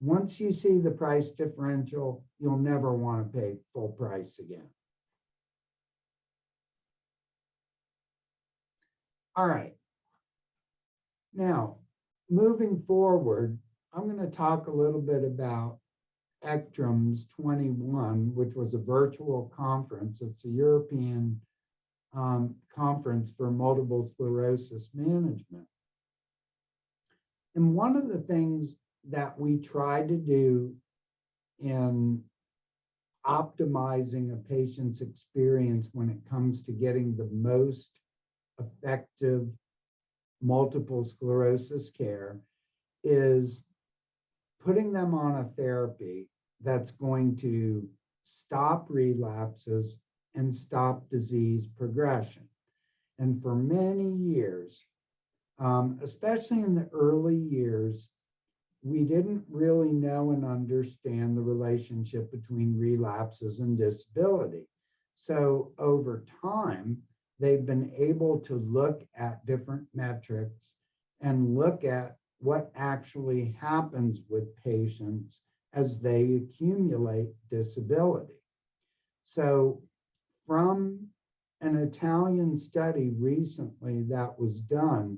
Once you see the price differential, you'll never want to pay full price again. All right. Now, moving forward, I'm going to talk a little bit about ECTRIMS 21, which was a virtual conference. It's the European Conference for Multiple Sclerosis Management. And one of the things that we tried to do in optimizing a patient's experience when it comes to getting the most effective multiple sclerosis care is putting them on a therapy that's going to stop relapses and stop disease progression. And for many years, especially in the early years, we didn't really know and understand the relationship between relapses and disability. So over time, they've been able to look at different metrics and look at what actually happens with patients as they accumulate disability. So from an Italian study recently that was done,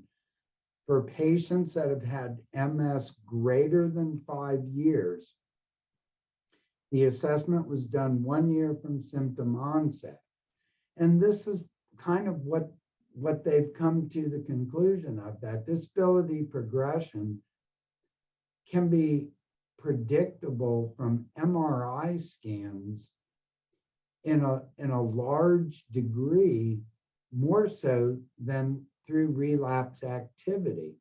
for patients that have had MS greater than 5 years, the assessment was done 1 year from symptom onset. And this is kind of what they've come to the conclusion of, that disability progression can be predictable from MRI scans in a large degree, more so than through relapse activity.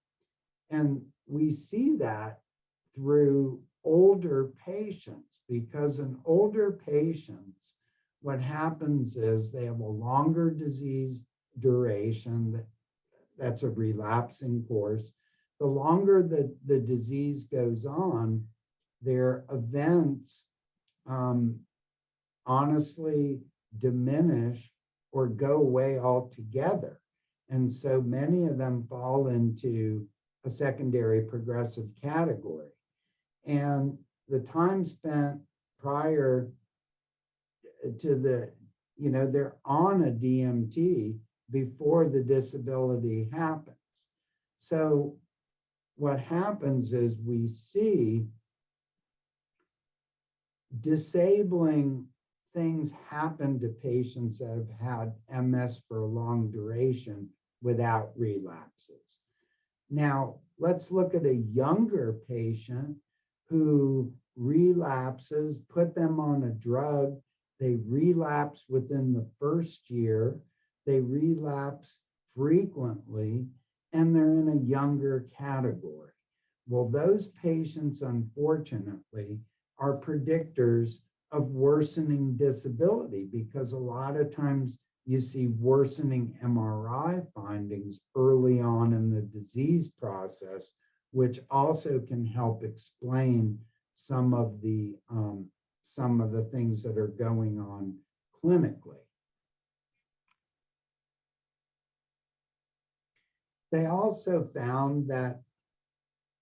And we see that through older patients, because in older patients, what happens is they have a longer disease duration, that's a relapsing course. The longer the disease goes on, their events honestly diminish or go away altogether. And so many of them fall into a secondary progressive category. And the time spent prior to the, they're on a DMT before the disability happens. So what happens is we see disabling things happen to patients that have had MS for a long duration without relapses. Now, let's look at a younger patient who relapses, put them on a drug, they relapse within the first year, they relapse frequently, and they're in a younger category. Well, those patients, unfortunately, are predictors of worsening disability, because a lot of times you see worsening MRI findings early on in the disease process, which also can help explain some of the things that are going on clinically. They also found that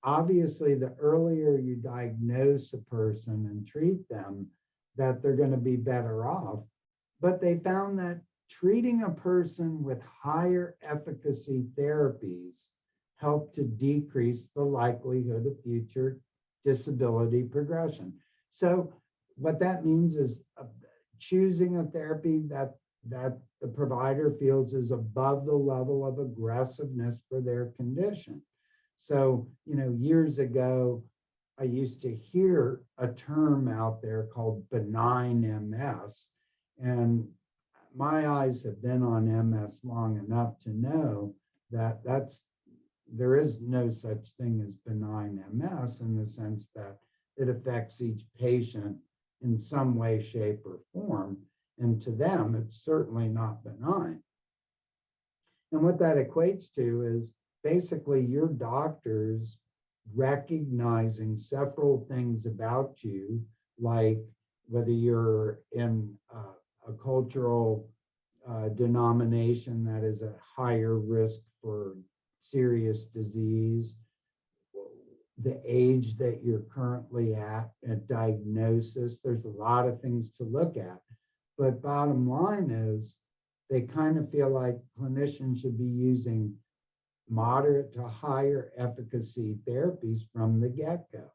obviously the earlier you diagnose a person and treat them, that they're going to be better off. But they found that treating a person with higher efficacy therapies helped to decrease the likelihood of future disability progression. So what that means is choosing a therapy that the provider feels is above the level of aggressiveness for their condition. So, years ago, I used to hear a term out there called benign MS, and my eyes have been on MS long enough to know that there is no such thing as benign MS, in the sense that it affects each patient in some way, shape, or form. And to them, it's certainly not benign. And what that equates to is basically your doctors recognizing several things about you, like whether you're in a cultural denomination that is at higher risk for serious disease, the age that you're currently at diagnosis. There's a lot of things to look at. But bottom line is, they kind of feel like clinicians should be using moderate to higher efficacy therapies from the get-go,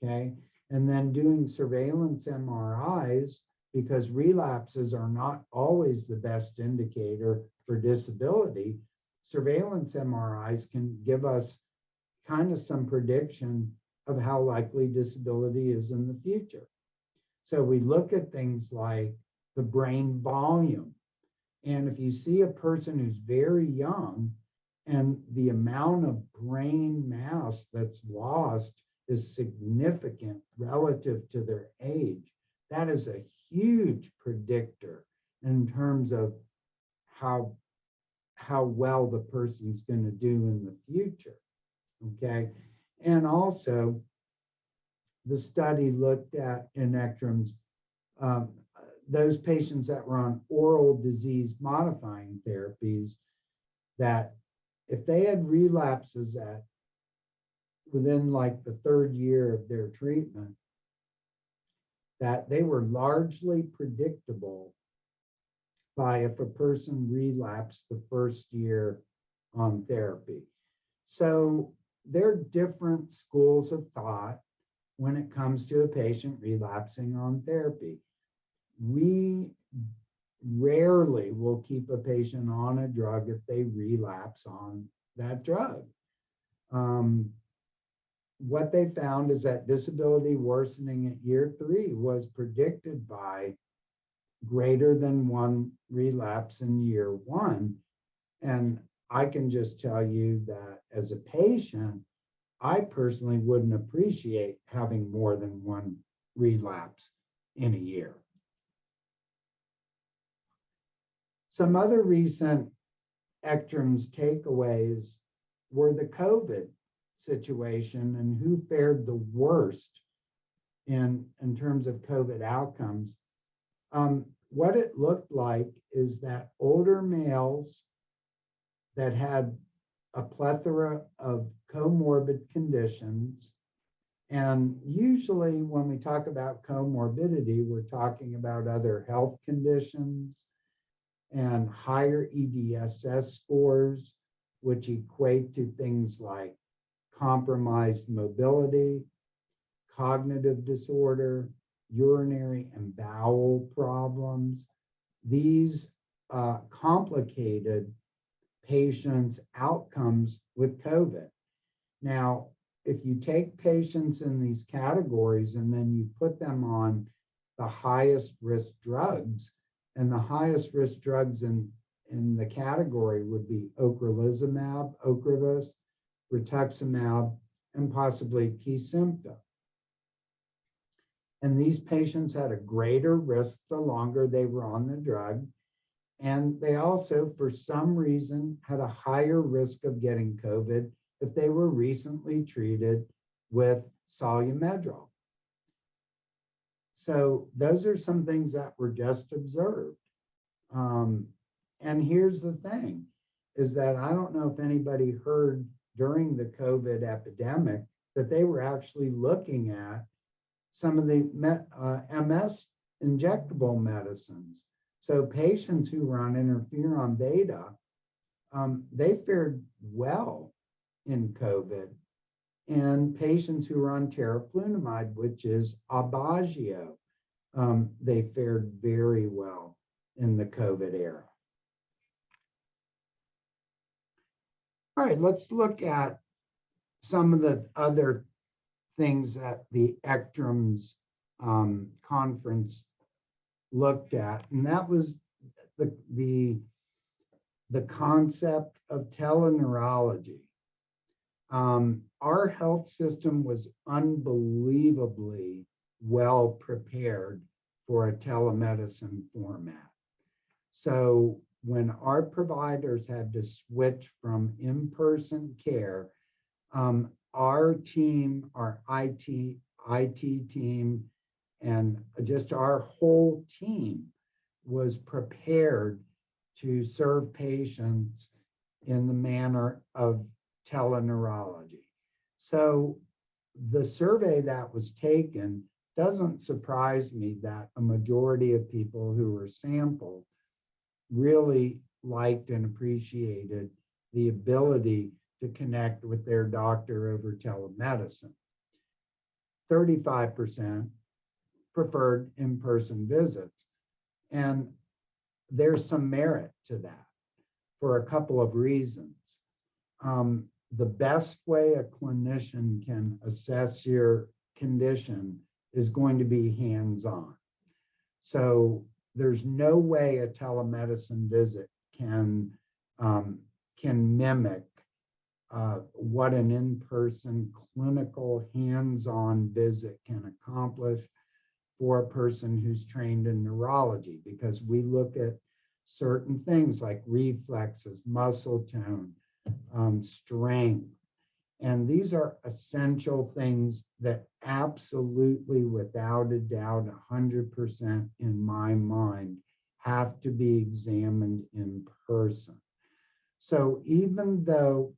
okay? And then doing surveillance MRIs, because relapses are not always the best indicator for disability. Surveillance MRIs can give us kind of some prediction of how likely disability is in the future. So we look at things like the brain volume. And if you see a person who's very young and the amount of brain mass that's lost is significant relative to their age, that is a huge predictor in terms of how well the person's going to do in the future. Okay. And also, the study looked at in ECTRIMS those patients that were on oral disease modifying therapies, that if they had relapses within like the third year of their treatment, that they were largely predictable by if a person relapsed the first year on therapy. So there are different schools of thought when it comes to a patient relapsing on therapy. We rarely will keep a patient on a drug if they relapse on that drug. What they found is that disability worsening at year 3 was predicted by greater than 1 relapse in year 1. And I can just tell you that as a patient, I personally wouldn't appreciate having more than 1 relapse in a year. Some other recent ECTRIMS takeaways were the COVID situation and who fared the worst in terms of COVID outcomes. What it looked like is that older males that had a plethora of comorbid conditions, and usually when we talk about comorbidity, we're talking about other health conditions and higher EDSS scores, which equate to things like compromised mobility, cognitive disorder, urinary and bowel problems. These complicated patients' outcomes with COVID. Now, if you take patients in these categories and then you put them on the highest risk drugs, and the highest risk drugs in the category would be ocrelizumab, Ocrevus, rituximab, and possibly Kesimpta. And these patients had a greater risk the longer they were on the drug. And they also, for some reason, had a higher risk of getting COVID if they were recently treated with Solumedrol. So those are some things that were just observed. And here's the thing, is that I don't know if anybody heard during the COVID epidemic that they were actually looking at some of the MS injectable medicines. So patients who were on interferon beta, they fared well in COVID. And patients who were on teriflunomide, which is Aubagio, they fared very well in the COVID era. All right, let's look at some of the other things that the ECTRIMS conference looked at, and that was the concept of teleneurology. Our health system was unbelievably well prepared for a telemedicine format. So when our providers had to switch from in-person care, our team, our IT team, and just our whole team was prepared to serve patients in the manner of teleneurology. So the survey that was taken doesn't surprise me that a majority of people who were sampled really liked and appreciated the ability to connect with their doctor over telemedicine. 35% preferred in-person visits. And there's some merit to that for a couple of reasons. The best way a clinician can assess your condition is going to be hands-on. So there's no way a telemedicine visit can mimic what an in-person clinical hands-on visit can accomplish for a person who's trained in neurology, because we look at certain things like reflexes, muscle tone, strength. And these are essential things that absolutely, without a doubt, 100% in my mind, have to be examined in person. So even though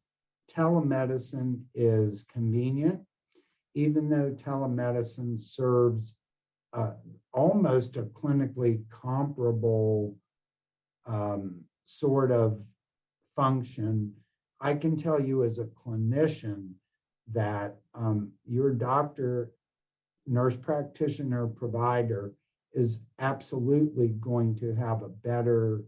telemedicine is convenient, even though telemedicine serves almost a clinically comparable sort of function, I can tell you as a clinician that your doctor, nurse practitioner, provider is absolutely going to have a better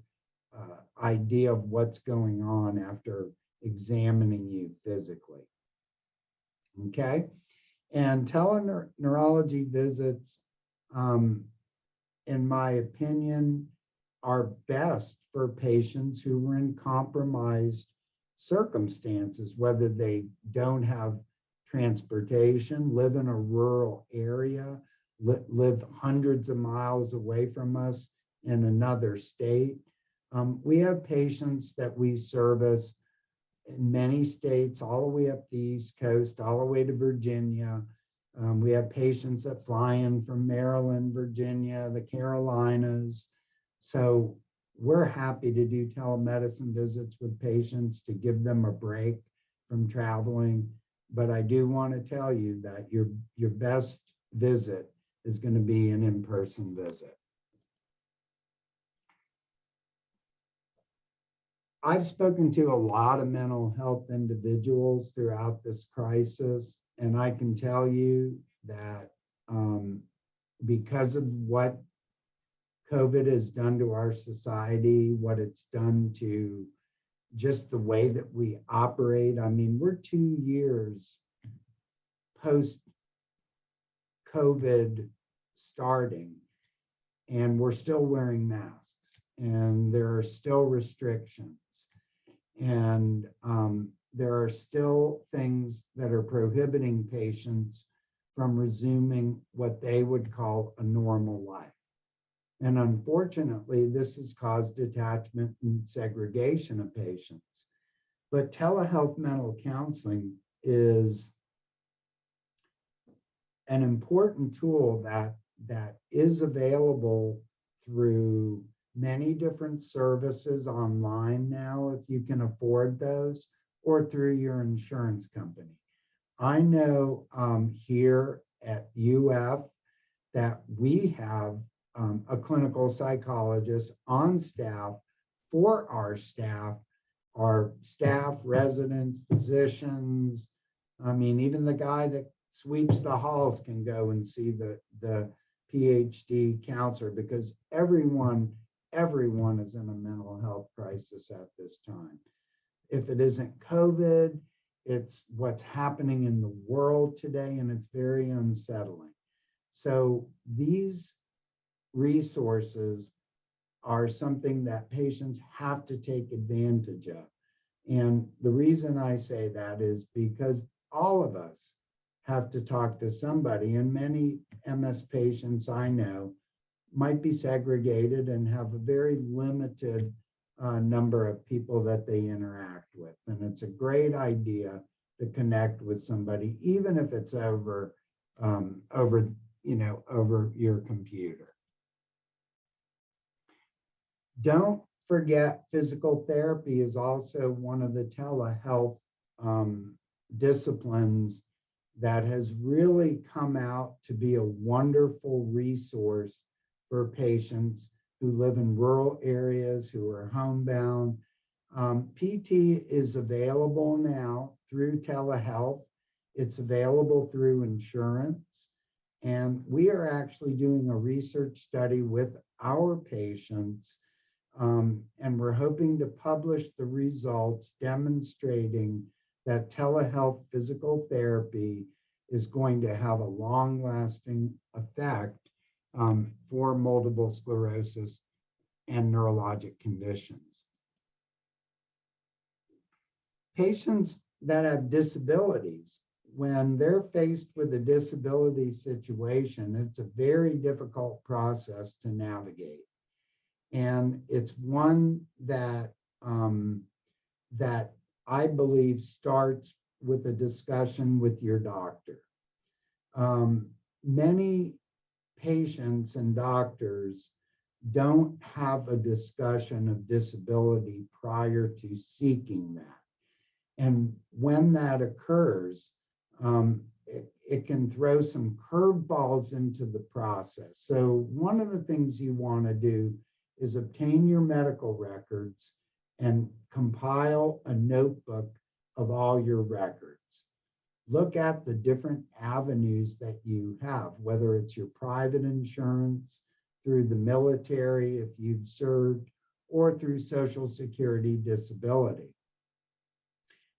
idea of what's going on after examining you physically. Okay, and teleneurology visits, in my opinion, are best for patients who are in compromised circumstances, whether they don't have transportation, live in a rural area, live hundreds of miles away from us in another state. We have patients that we service in many states, all the way up the East Coast, all the way to Virginia. We have patients that fly in from Maryland, Virginia, the Carolinas. So we're happy to do telemedicine visits with patients to give them a break from traveling. But I do want to tell you that your best visit is going to be an in-person visit. I've spoken to a lot of mental health individuals throughout this crisis, and I can tell you that because of what COVID has done to our society, what it's done to just the way that we operate. I mean, we're 2 years post-COVID starting, and we're still wearing masks, and there are still restrictions, and there are still things that are prohibiting patients from resuming what they would call a normal life. And unfortunately, this has caused detachment and segregation of patients. But telehealth mental counseling is an important tool that is available through many different services online now, if you can afford those, or through your insurance company. I know here at UF that we have a clinical psychologist on staff for our staff, residents, physicians. I mean, even the guy that sweeps the halls can go and see the PhD counselor, because everyone is in a mental health crisis at this time. If it isn't COVID, it's what's happening in the world today, and it's very unsettling. So these resources are something that patients have to take advantage of. And the reason I say that is because all of us have to talk to somebody, and many MS patients I know might be segregated and have a very limited number of people that they interact with. And it's a great idea to connect with somebody, even if it's over your computer. Don't forget, physical therapy is also one of the telehealth disciplines that has really come out to be a wonderful resource for patients who live in rural areas, who are homebound. PT is available now through telehealth. It's available through insurance. And we are actually doing a research study with our patients, and we're hoping to publish the results demonstrating that telehealth physical therapy is going to have a long-lasting effect for multiple sclerosis and neurologic conditions. Patients that have disabilities, when they're faced with a disability situation, it's a very difficult process to navigate. And it's one that, that I believe starts with a discussion with your doctor. Many patients and doctors don't have a discussion of disability prior to seeking that. And when that occurs, it can throw some curveballs into the process. So one of the things you want to do is obtain your medical records and compile a notebook of all your records. Look at the different avenues that you have, whether it's your private insurance, through the military if you've served, or through Social Security disability.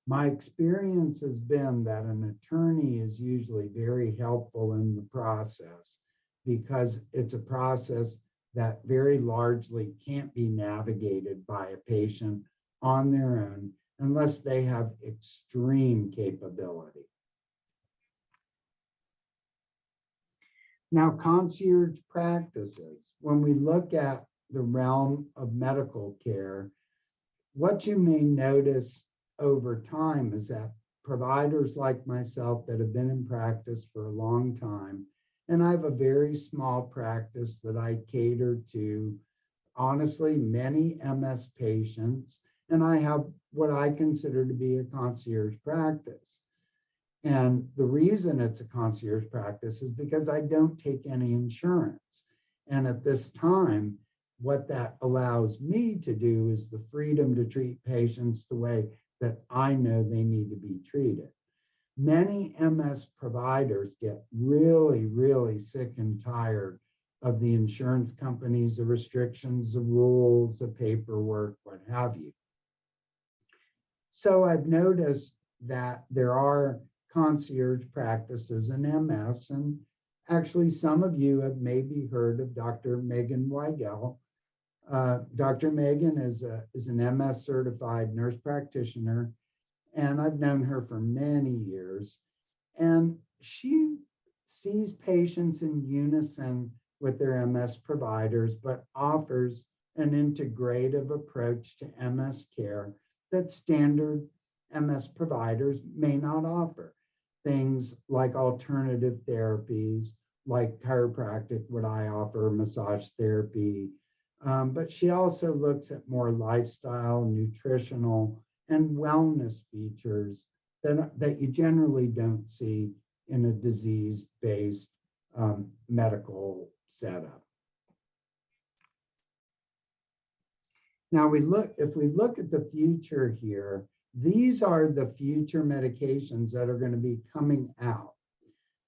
My experience has been that an attorney is usually very helpful in the process because it's a process that very largely can't be navigated by a patient on their own unless they have extreme capability. Now, concierge practices. When we look at the realm of medical care, what you may notice over time is that providers like myself that have been in practice for a long time, and I have a very small practice that I cater to, honestly, many MS patients, and I have what I consider to be a concierge practice. And the reason it's a concierge practice is because I don't take any insurance. And at this time, what that allows me to do is the freedom to treat patients the way that I know they need to be treated. Many MS providers get really, really sick and tired of the insurance companies, the restrictions, the rules, the paperwork, what have you. So I've noticed that there are concierge practices in MS, and actually some of you have maybe heard of Dr. Megan Weigel. Dr. Megan is an MS certified nurse practitioner, and I've known her for many years. And she sees patients in unison with their MS providers, but offers an integrative approach to MS care that standard MS providers may not offer. Things like alternative therapies, like chiropractic, what I offer, massage therapy. But she also looks at more lifestyle, nutritional, and wellness features that you generally don't see in a disease-based medical setup. Now, if we look at the future here, these are the future medications that are going to be coming out.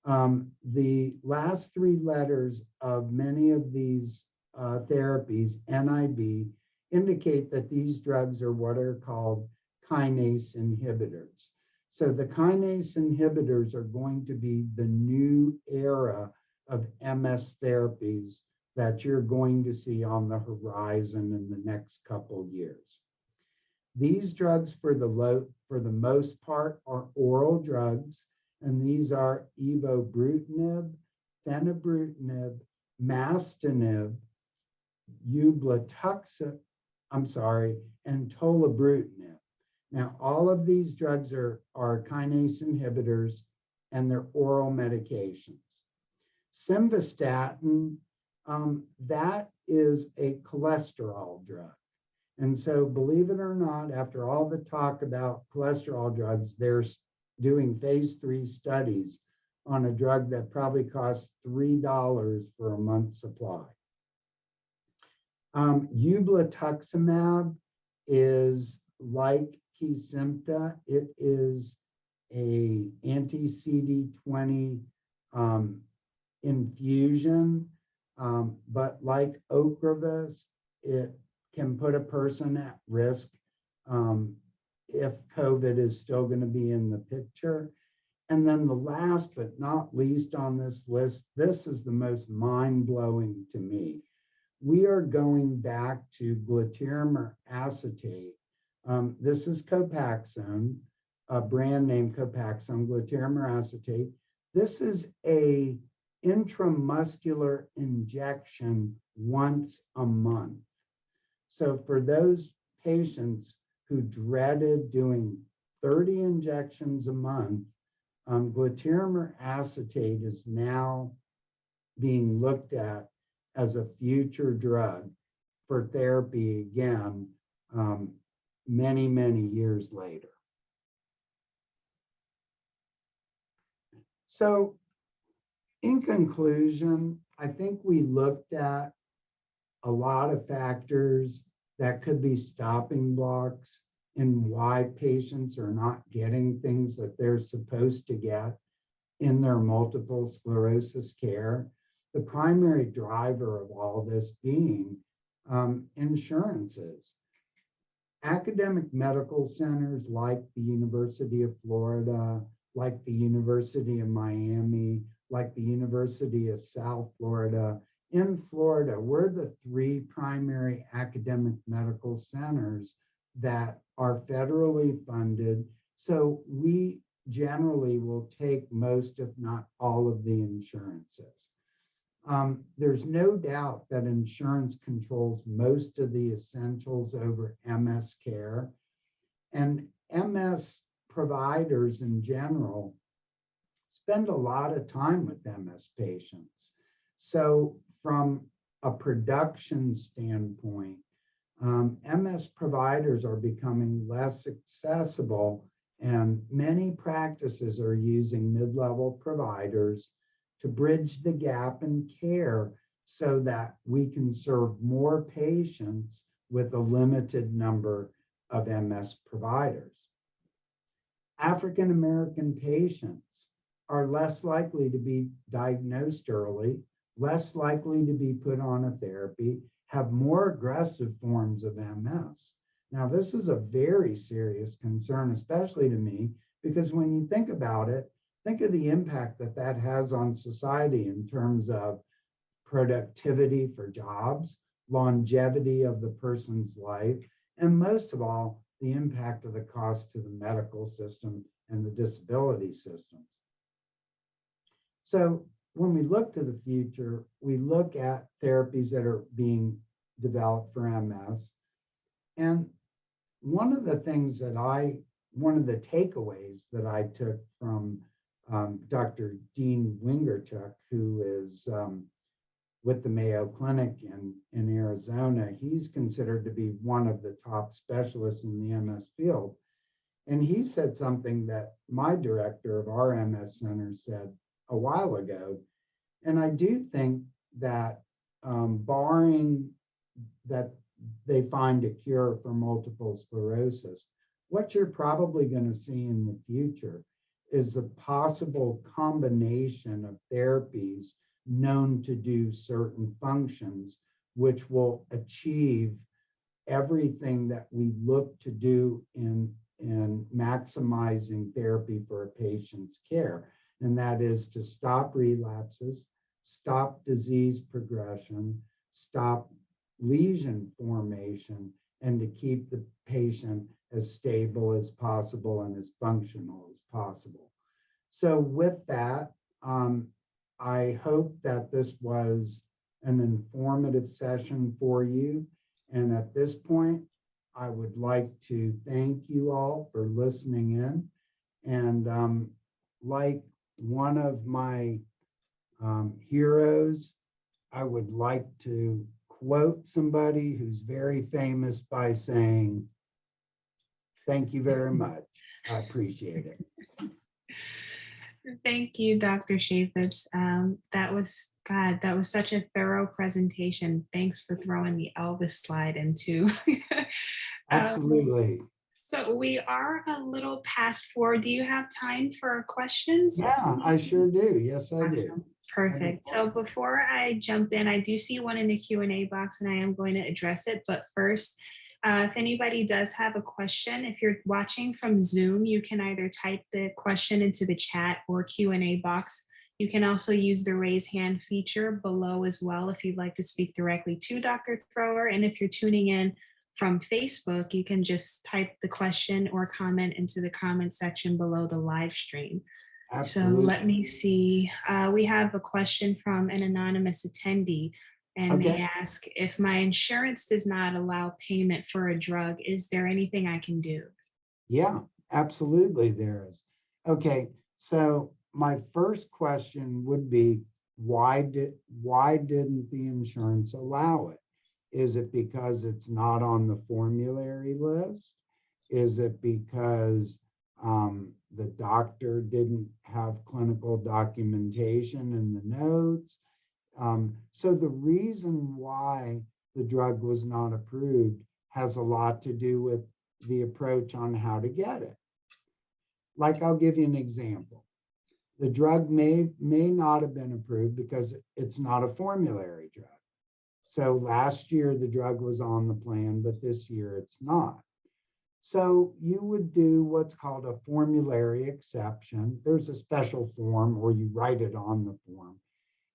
The last three letters of many of these therapies, NIB, indicate that these drugs are what are called kinase inhibitors. So the kinase inhibitors are going to be the new era of MS therapies that you're going to see on the horizon in the next couple years. These drugs, for the most part, are oral drugs, and these are evobrutinib, fenebrutinib, mastinib, and tolebrutinib. Now, all of these drugs are kinase inhibitors, and they're oral medications. Simvastatin, that is a cholesterol drug. And so, believe it or not, after all the talk about cholesterol drugs, they're doing phase 3 studies on a drug that probably costs $3 for a month's supply. Ublituximab is like Kesimpta. It is a anti-CD20 infusion, but like Ocrevus, it can put a person at risk if COVID is still going to be in the picture. And then the last but not least on this list, this is the most mind-blowing to me. We are going back to glutathione acetate. This is Copaxone, a brand name Copaxone, glutathione acetate. This is a intramuscular injection once a month. So for those patients who dreaded doing 30 injections a month, glutathione acetate is now being looked at as a future drug for therapy again, many, many years later. So in conclusion, I think we looked at a lot of factors that could be stopping blocks in why patients are not getting things that they're supposed to get in their multiple sclerosis care. The primary driver of all this being insurances. Academic medical centers like the University of Florida, like the University of Miami, like the University of South Florida. In Florida, we're the 3 primary academic medical centers that are federally funded. So we generally will take most, if not all, of the insurances. There's no doubt that insurance controls most of the essentials over MS care, and MS providers in general spend a lot of time with MS patients. So from a production standpoint, MS providers are becoming less accessible, and many practices are using mid-level providers to bridge the gap in care so that we can serve more patients with a limited number of MS providers. African American patients are less likely to be diagnosed early, less likely to be put on a therapy, have more aggressive forms of MS. Now, this is a very serious concern, especially to me, because when you think about it, think of the impact that that has on society in terms of productivity for jobs, longevity of the person's life, and most of all, the impact of the cost to the medical system and the disability systems. So when we look to the future, we look at therapies that are being developed for MS. And one of the takeaways that I took from Dr. Dean Wingertuk, who is with the Mayo Clinic in Arizona, he's considered to be one of the top specialists in the MS field. And he said something that my director of our MS center said a while ago. And I do think that barring that they find a cure for multiple sclerosis, what you're probably going to see in the future is a possible combination of therapies known to do certain functions, which will achieve everything that we look to do in maximizing therapy for a patient's care. And that is to stop relapses, stop disease progression, stop lesion formation, and to keep the patient as stable as possible and as functional as possible. So with that, I hope that this was an informative session for you. And at this point, I would like to thank you all for listening in. And like one of my heroes, I would like to quote somebody who's very famous by saying, "Thank you very much. I appreciate it." Thank you, Dr. Chaifetz. That was such a thorough presentation. Thanks for throwing the Elvis slide into. Absolutely. So we are a little past 4. Do you have time for questions? Yeah, I sure do. Yes, I do. Awesome. Perfect. So before I jump in, I do see one in the Q&A box and I am going to address it. But first, If anybody does have a question, if you're watching from Zoom, you can either type the question into the chat or Q&A box. You can also use the raise hand feature below as well if you'd like to speak directly to Dr. Thrower. And if you're tuning in from Facebook, you can just type the question or comment into the comment section below the live stream. Absolutely. So let me see. We have a question from an anonymous attendee, and Okay. they ask, if my insurance does not allow payment for a drug, is there anything I can do? Yeah, absolutely there is. Okay, so my first question would be, why didn't the insurance allow it? Is it because it's not on the formulary list? Is it because the doctor didn't have clinical documentation in the notes? So the reason why the drug was not approved has a lot to do with the approach on how to get it. Like, I'll give you an example. The drug may not have been approved because it's not a formulary drug. So last year the drug was on the plan, but this year it's not. So you would do what's called a formulary exception. There's a special form, or you write it on the form,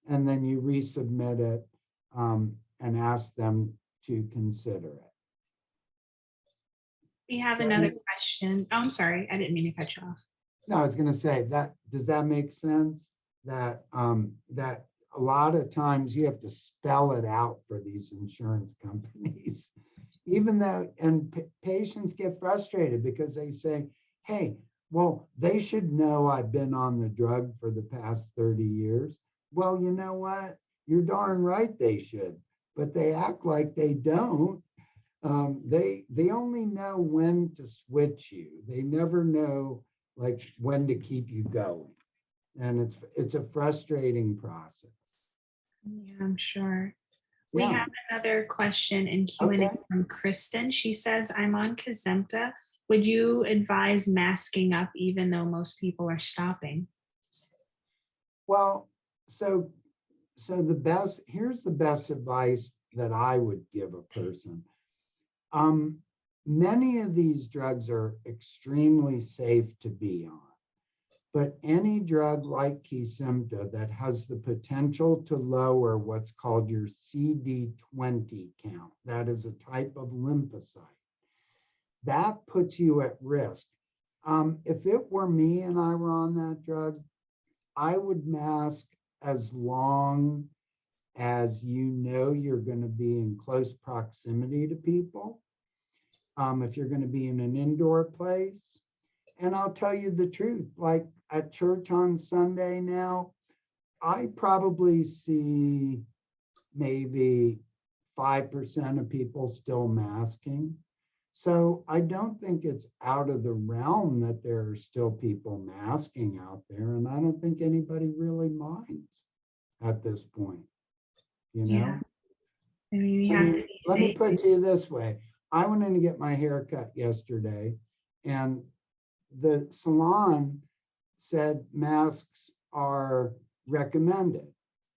and then you resubmit it and ask them to consider it. We have another question. Oh, I'm sorry. I didn't mean to cut you off. No, I was going to say that, does that make sense? That that a lot of times you have to spell it out for these insurance companies, even though, and patients get frustrated because they say, hey, well, they should know I've been on the drug for the past 30 years. Well, you know what? You're darn right they should, but they act like they don't. They only know when to switch you. They never know like when to keep you going, and it's a frustrating process. Yeah, I'm sure. We Yeah. have another question in Q&A Okay. from Kristen. She says, I'm on Kazemta. Would you advise masking up even though most people are stopping? Well, so here's the best advice that I would give a person. Many of these drugs are extremely safe to be on, but any drug like Kesimpta that has the potential to lower what's called your CD20 count, that is a type of lymphocyte, that puts you at risk. If it were me and I were on that drug, I would mask as long as you know you're going to be in close proximity to people. If you're going to be in an indoor place. And I'll tell you the truth, like at church on Sunday now, I probably see maybe 5% of people still masking. So I don't think it's out of the realm that there are still people masking out there. And I don't think anybody really minds at this point, you know? Yeah. I mean, we I have mean, to be let me safe. put it to you this way. I went in to get my hair cut yesterday, and the salon said masks are recommended,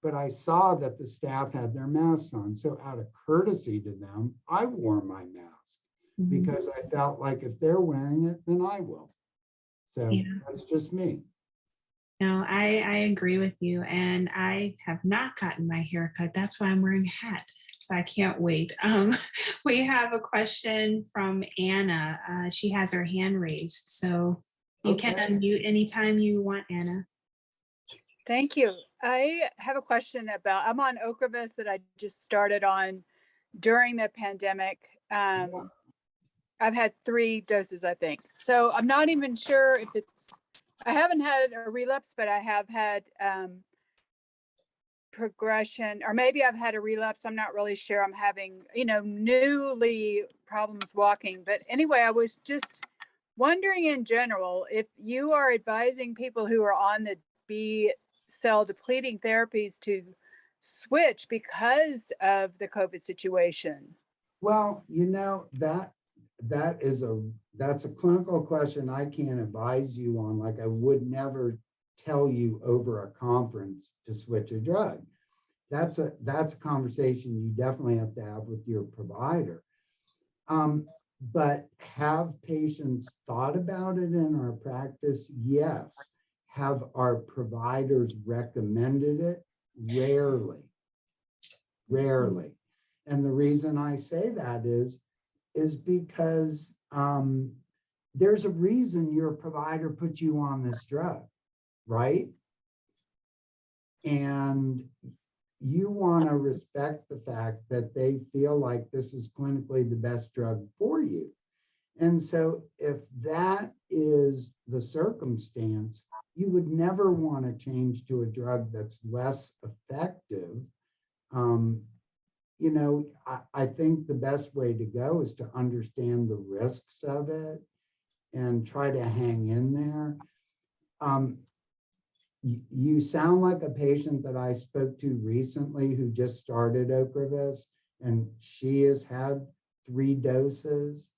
but I saw that the staff had their masks on. So out of courtesy to them, I wore my mask because I felt like if they're wearing it, then I will. So Yeah. that's just me. No, I agree with you. And I have not gotten my hair cut. That's why I'm wearing a hat. So I can't wait. We have a question from Anna. She has her hand raised. So you can unmute anytime you want, Anna. Thank you. I have a question about, I'm on Ocrevus that I just started on during the pandemic. I've had 3 doses, I think. So I'm not even sure if it's, I haven't had a relapse, but I have had progression, or maybe I've had a relapse. I'm not really sure. I'm having, newly problems walking. But anyway, I was just wondering in general, if you are advising people who are on the B cell depleting therapies to switch because of the COVID situation. Well, that's a clinical question I can't advise you on. Like, I would never tell you over a conference to switch a drug. That's a conversation you definitely have to have with your provider. But have patients thought about it in our practice? Yes. Have our providers recommended it? Rarely. Rarely. And the reason I say that is because there's a reason your provider put you on this drug, right? And you want to respect the fact that they feel like this is clinically the best drug for you. And so if that is the circumstance, you would never want to change to a drug that's less effective. You know, I think the best way to go is to understand the risks of it and try to hang in there. You sound like a patient that I spoke to recently who just started Ocrevus, and she has had 3 doses.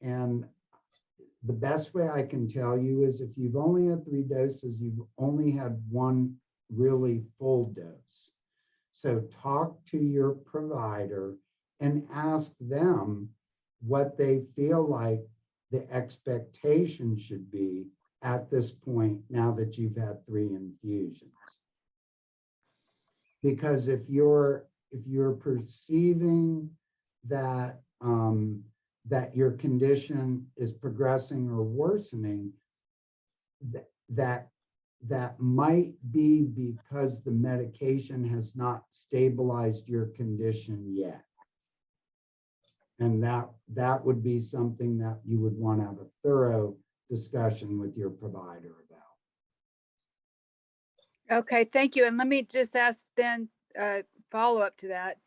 And the best way I can tell you is if you've only had 3 doses, you've only had 1 really full dose. So talk to your provider and ask them what they feel like the expectation should be at this point now that you've had 3 infusions. Because if you're perceiving that that your condition is progressing or worsening, that might be because the medication has not stabilized your condition yet. And that would be something that you would want to have a thorough discussion with your provider about. Okay, thank you. And let me just ask then, follow up to that.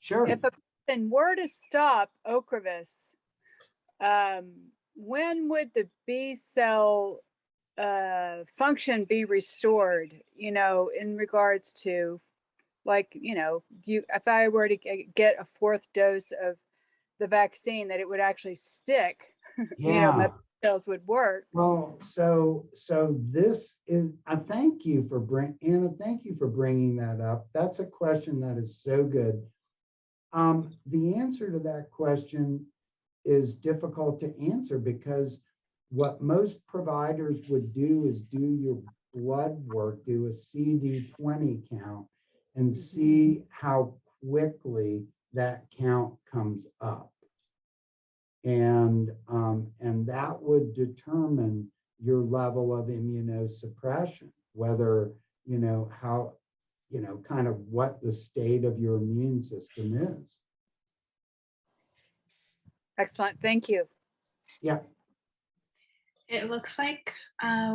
Sure. If a person were to stop Ocrevus, when would the B cell function be restored, you know, in regards to, like, you know, if I were to get a 4th dose of the vaccine, that it would actually stick, Yeah. you know, my cells would work. Well, so this is thank you for Anna, thank you for bringing that up. That's a question that is so good. The answer to that question is difficult to answer because what most providers would do is do your blood work, do a CD20 count, and see how quickly that count comes up. And that would determine your level of immunosuppression, whether, you know, how, you know, kind of what the state of your immune system is. Excellent, thank you. Yeah. It looks like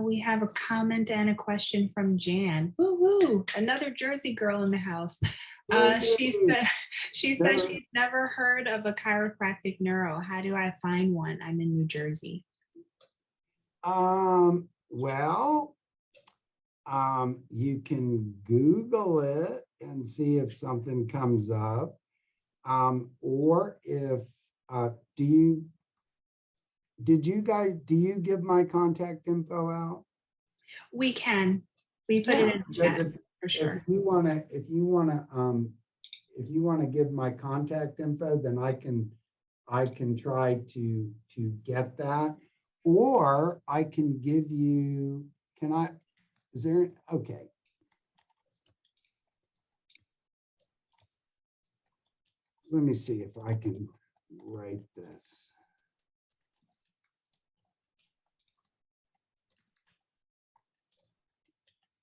we have a comment and a question from Jan. Woo woo! Another Jersey girl in the house. She said she's never heard of a chiropractic neuro. How do I find one? I'm in New Jersey. Well, you can Google it and see if something comes up. Or if do you give my contact info out? We can. We put it in the chat for sure. If you want to give my contact info, then I can try to get that, or I can give you. Okay. Let me see if I can write this.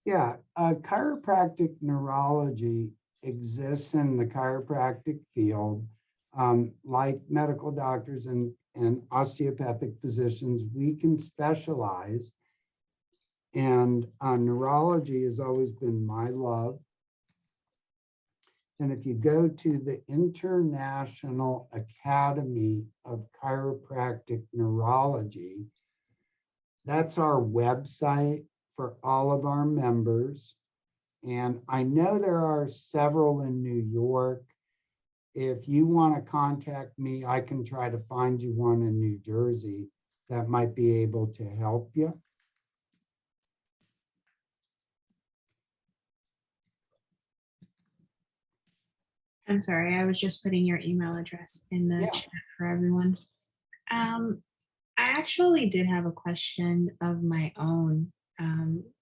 Yeah, chiropractic neurology exists in the chiropractic field. Like medical doctors and osteopathic physicians, we can specialize. And neurology has always been my love. And if you go to the International Academy of Chiropractic Neurology, that's our website for all of our members. And I know there are several in New York. If you want to contact me, I can try to find you one in New Jersey that might be able to help you. I'm sorry, I was just putting your email address in the Yeah. chat for everyone. I actually did have a question of my own.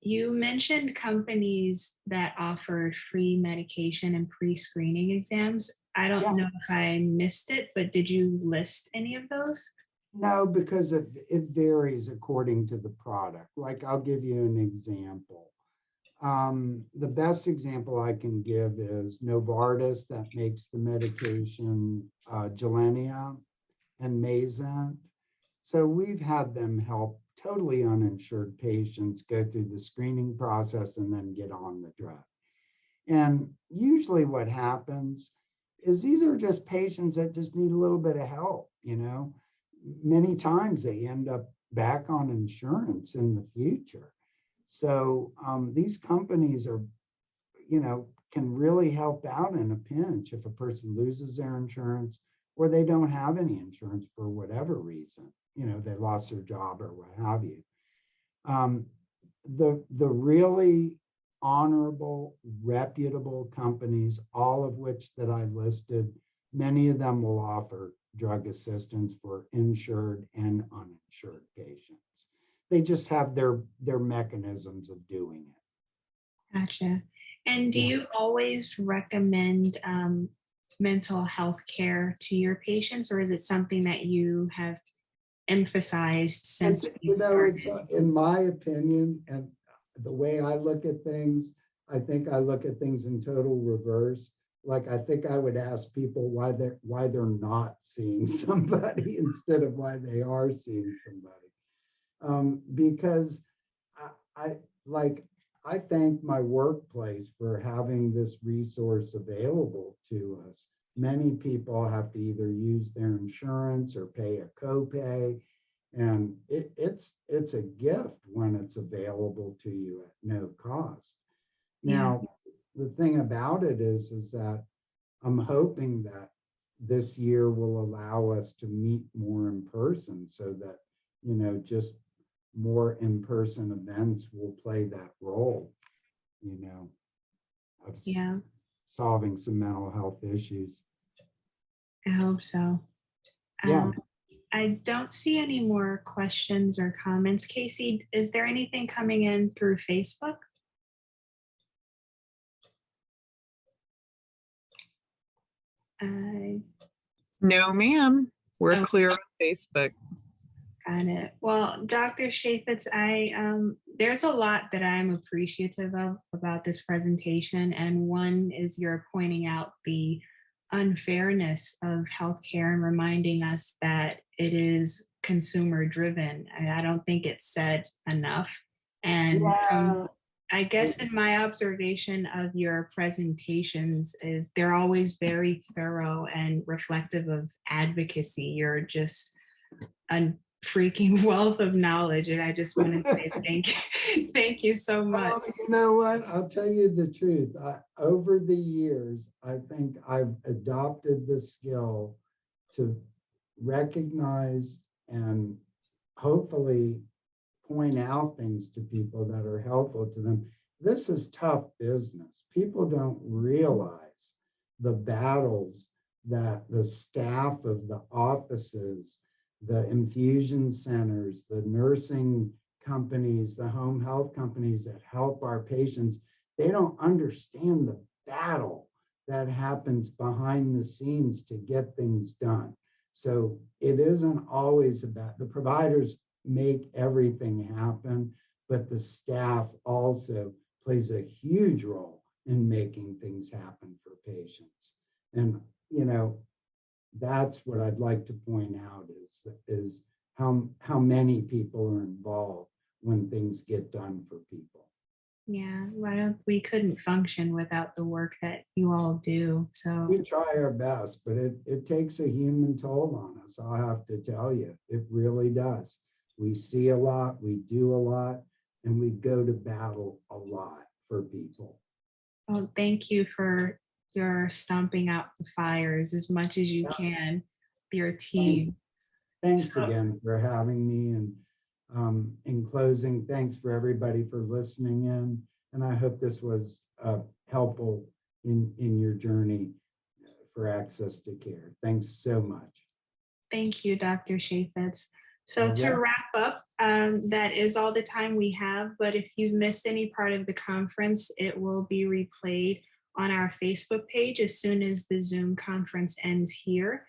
You mentioned companies that offered free medication and pre-screening exams. I don't Yeah. know if I missed it, but did you list any of those? No, because it varies according to the product. Like, I'll give you an example. The best example I can give is Novartis, that makes the medication Gilenya and Mayzent. So we've had them help totally uninsured patients go through the screening process and then get on the drug. And usually what happens is these are just patients that just need a little bit of help, you know. Many times they end up back on insurance in the future. So these companies are, you know, can really help out in a pinch if a person loses their insurance or they don't have any insurance for whatever reason, you know, they lost their job or what have you. The really honorable, reputable companies, all of which that I listed, many of them will offer drug assistance for insured and uninsured patients. They just have their mechanisms of doing it. Gotcha. And do Yeah. you always recommend mental health care to your patients, or is it something that you have emphasized since you It's, started? in my opinion, and the way I look at things, I think I look at things in total reverse. Like, I think I would ask people why they're not seeing somebody instead of why they are seeing somebody. Because I thank my workplace for having this resource available to us. Many people have to either use their insurance or pay a copay. And it's a gift when it's available to you at no cost. Now, the thing about it is that I'm hoping that this year will allow us to meet more in person so that, you know, just more in-person events will play that role, you know, of solving some mental health issues. I hope so. Yeah. I don't see any more questions or comments. Casey, is there anything coming in through Facebook? No, ma'am. We're clear on Facebook. Got it. Well, Dr. Chaifetz, there's a lot that I'm appreciative of about this presentation, and one is your pointing out the unfairness of healthcare and reminding us that it is consumer driven. I don't think it's said enough. And I guess in my observation of your presentations is they're always very thorough and reflective of advocacy. You're just a freaking wealth of knowledge. And I just want to say thank you so much. Well, you know what? I'll tell you the truth. Over the years, I think I've adopted the skill to recognize and hopefully point out things to people that are helpful to them. This is tough business. People don't realize the battles that the staff of the offices, the infusion centers, the nursing companies, the home health companies that help our patients, they don't understand the battle that happens behind the scenes to get things done. So it isn't always about the providers make everything happen, but the staff also plays a huge role in making things happen for patients. And, you know, that's what I'd like to point out is how many people are involved when things get done for people. Yeah, we couldn't function without the work that you all do. So we try our best, but it takes a human toll on us. I'll have to tell you, it really does. We see a lot, we do a lot, and we go to battle a lot for people. Well, thank you for your stomping out the fires as much as you can, your team. Thanks again for having me. And in closing, thanks for everybody for listening in. And I hope this was helpful in your journey for access to care. Thanks so much. Thank you, Dr. Chaifetz. So to Okay. wrap up, that is all the time we have, but if you've missed any part of the conference, it will be replayed on our Facebook page as soon as the Zoom conference ends here.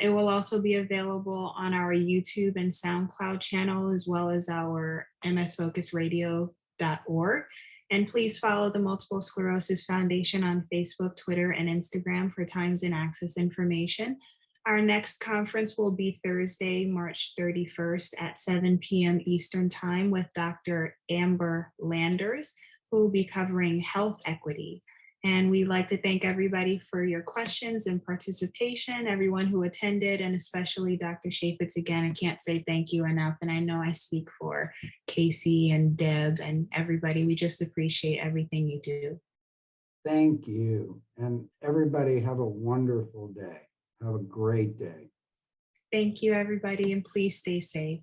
It will also be available on our YouTube and SoundCloud channel, as well as our msfocusradio.org. And please follow the Multiple Sclerosis Foundation on Facebook, Twitter, and Instagram for times and access information. Our next conference will be Thursday, March 31st at 7 p.m. Eastern Time with Dr. Amber Landers, who will be covering health equity. And we'd like to thank everybody for your questions and participation, everyone who attended, and especially Dr. Chaifetz. Again, I can't say thank you enough. And I know I speak for Casey and Deb and everybody. We just appreciate everything you do. Thank you. And everybody have a wonderful day. Have a great day. Thank you, everybody, and please stay safe.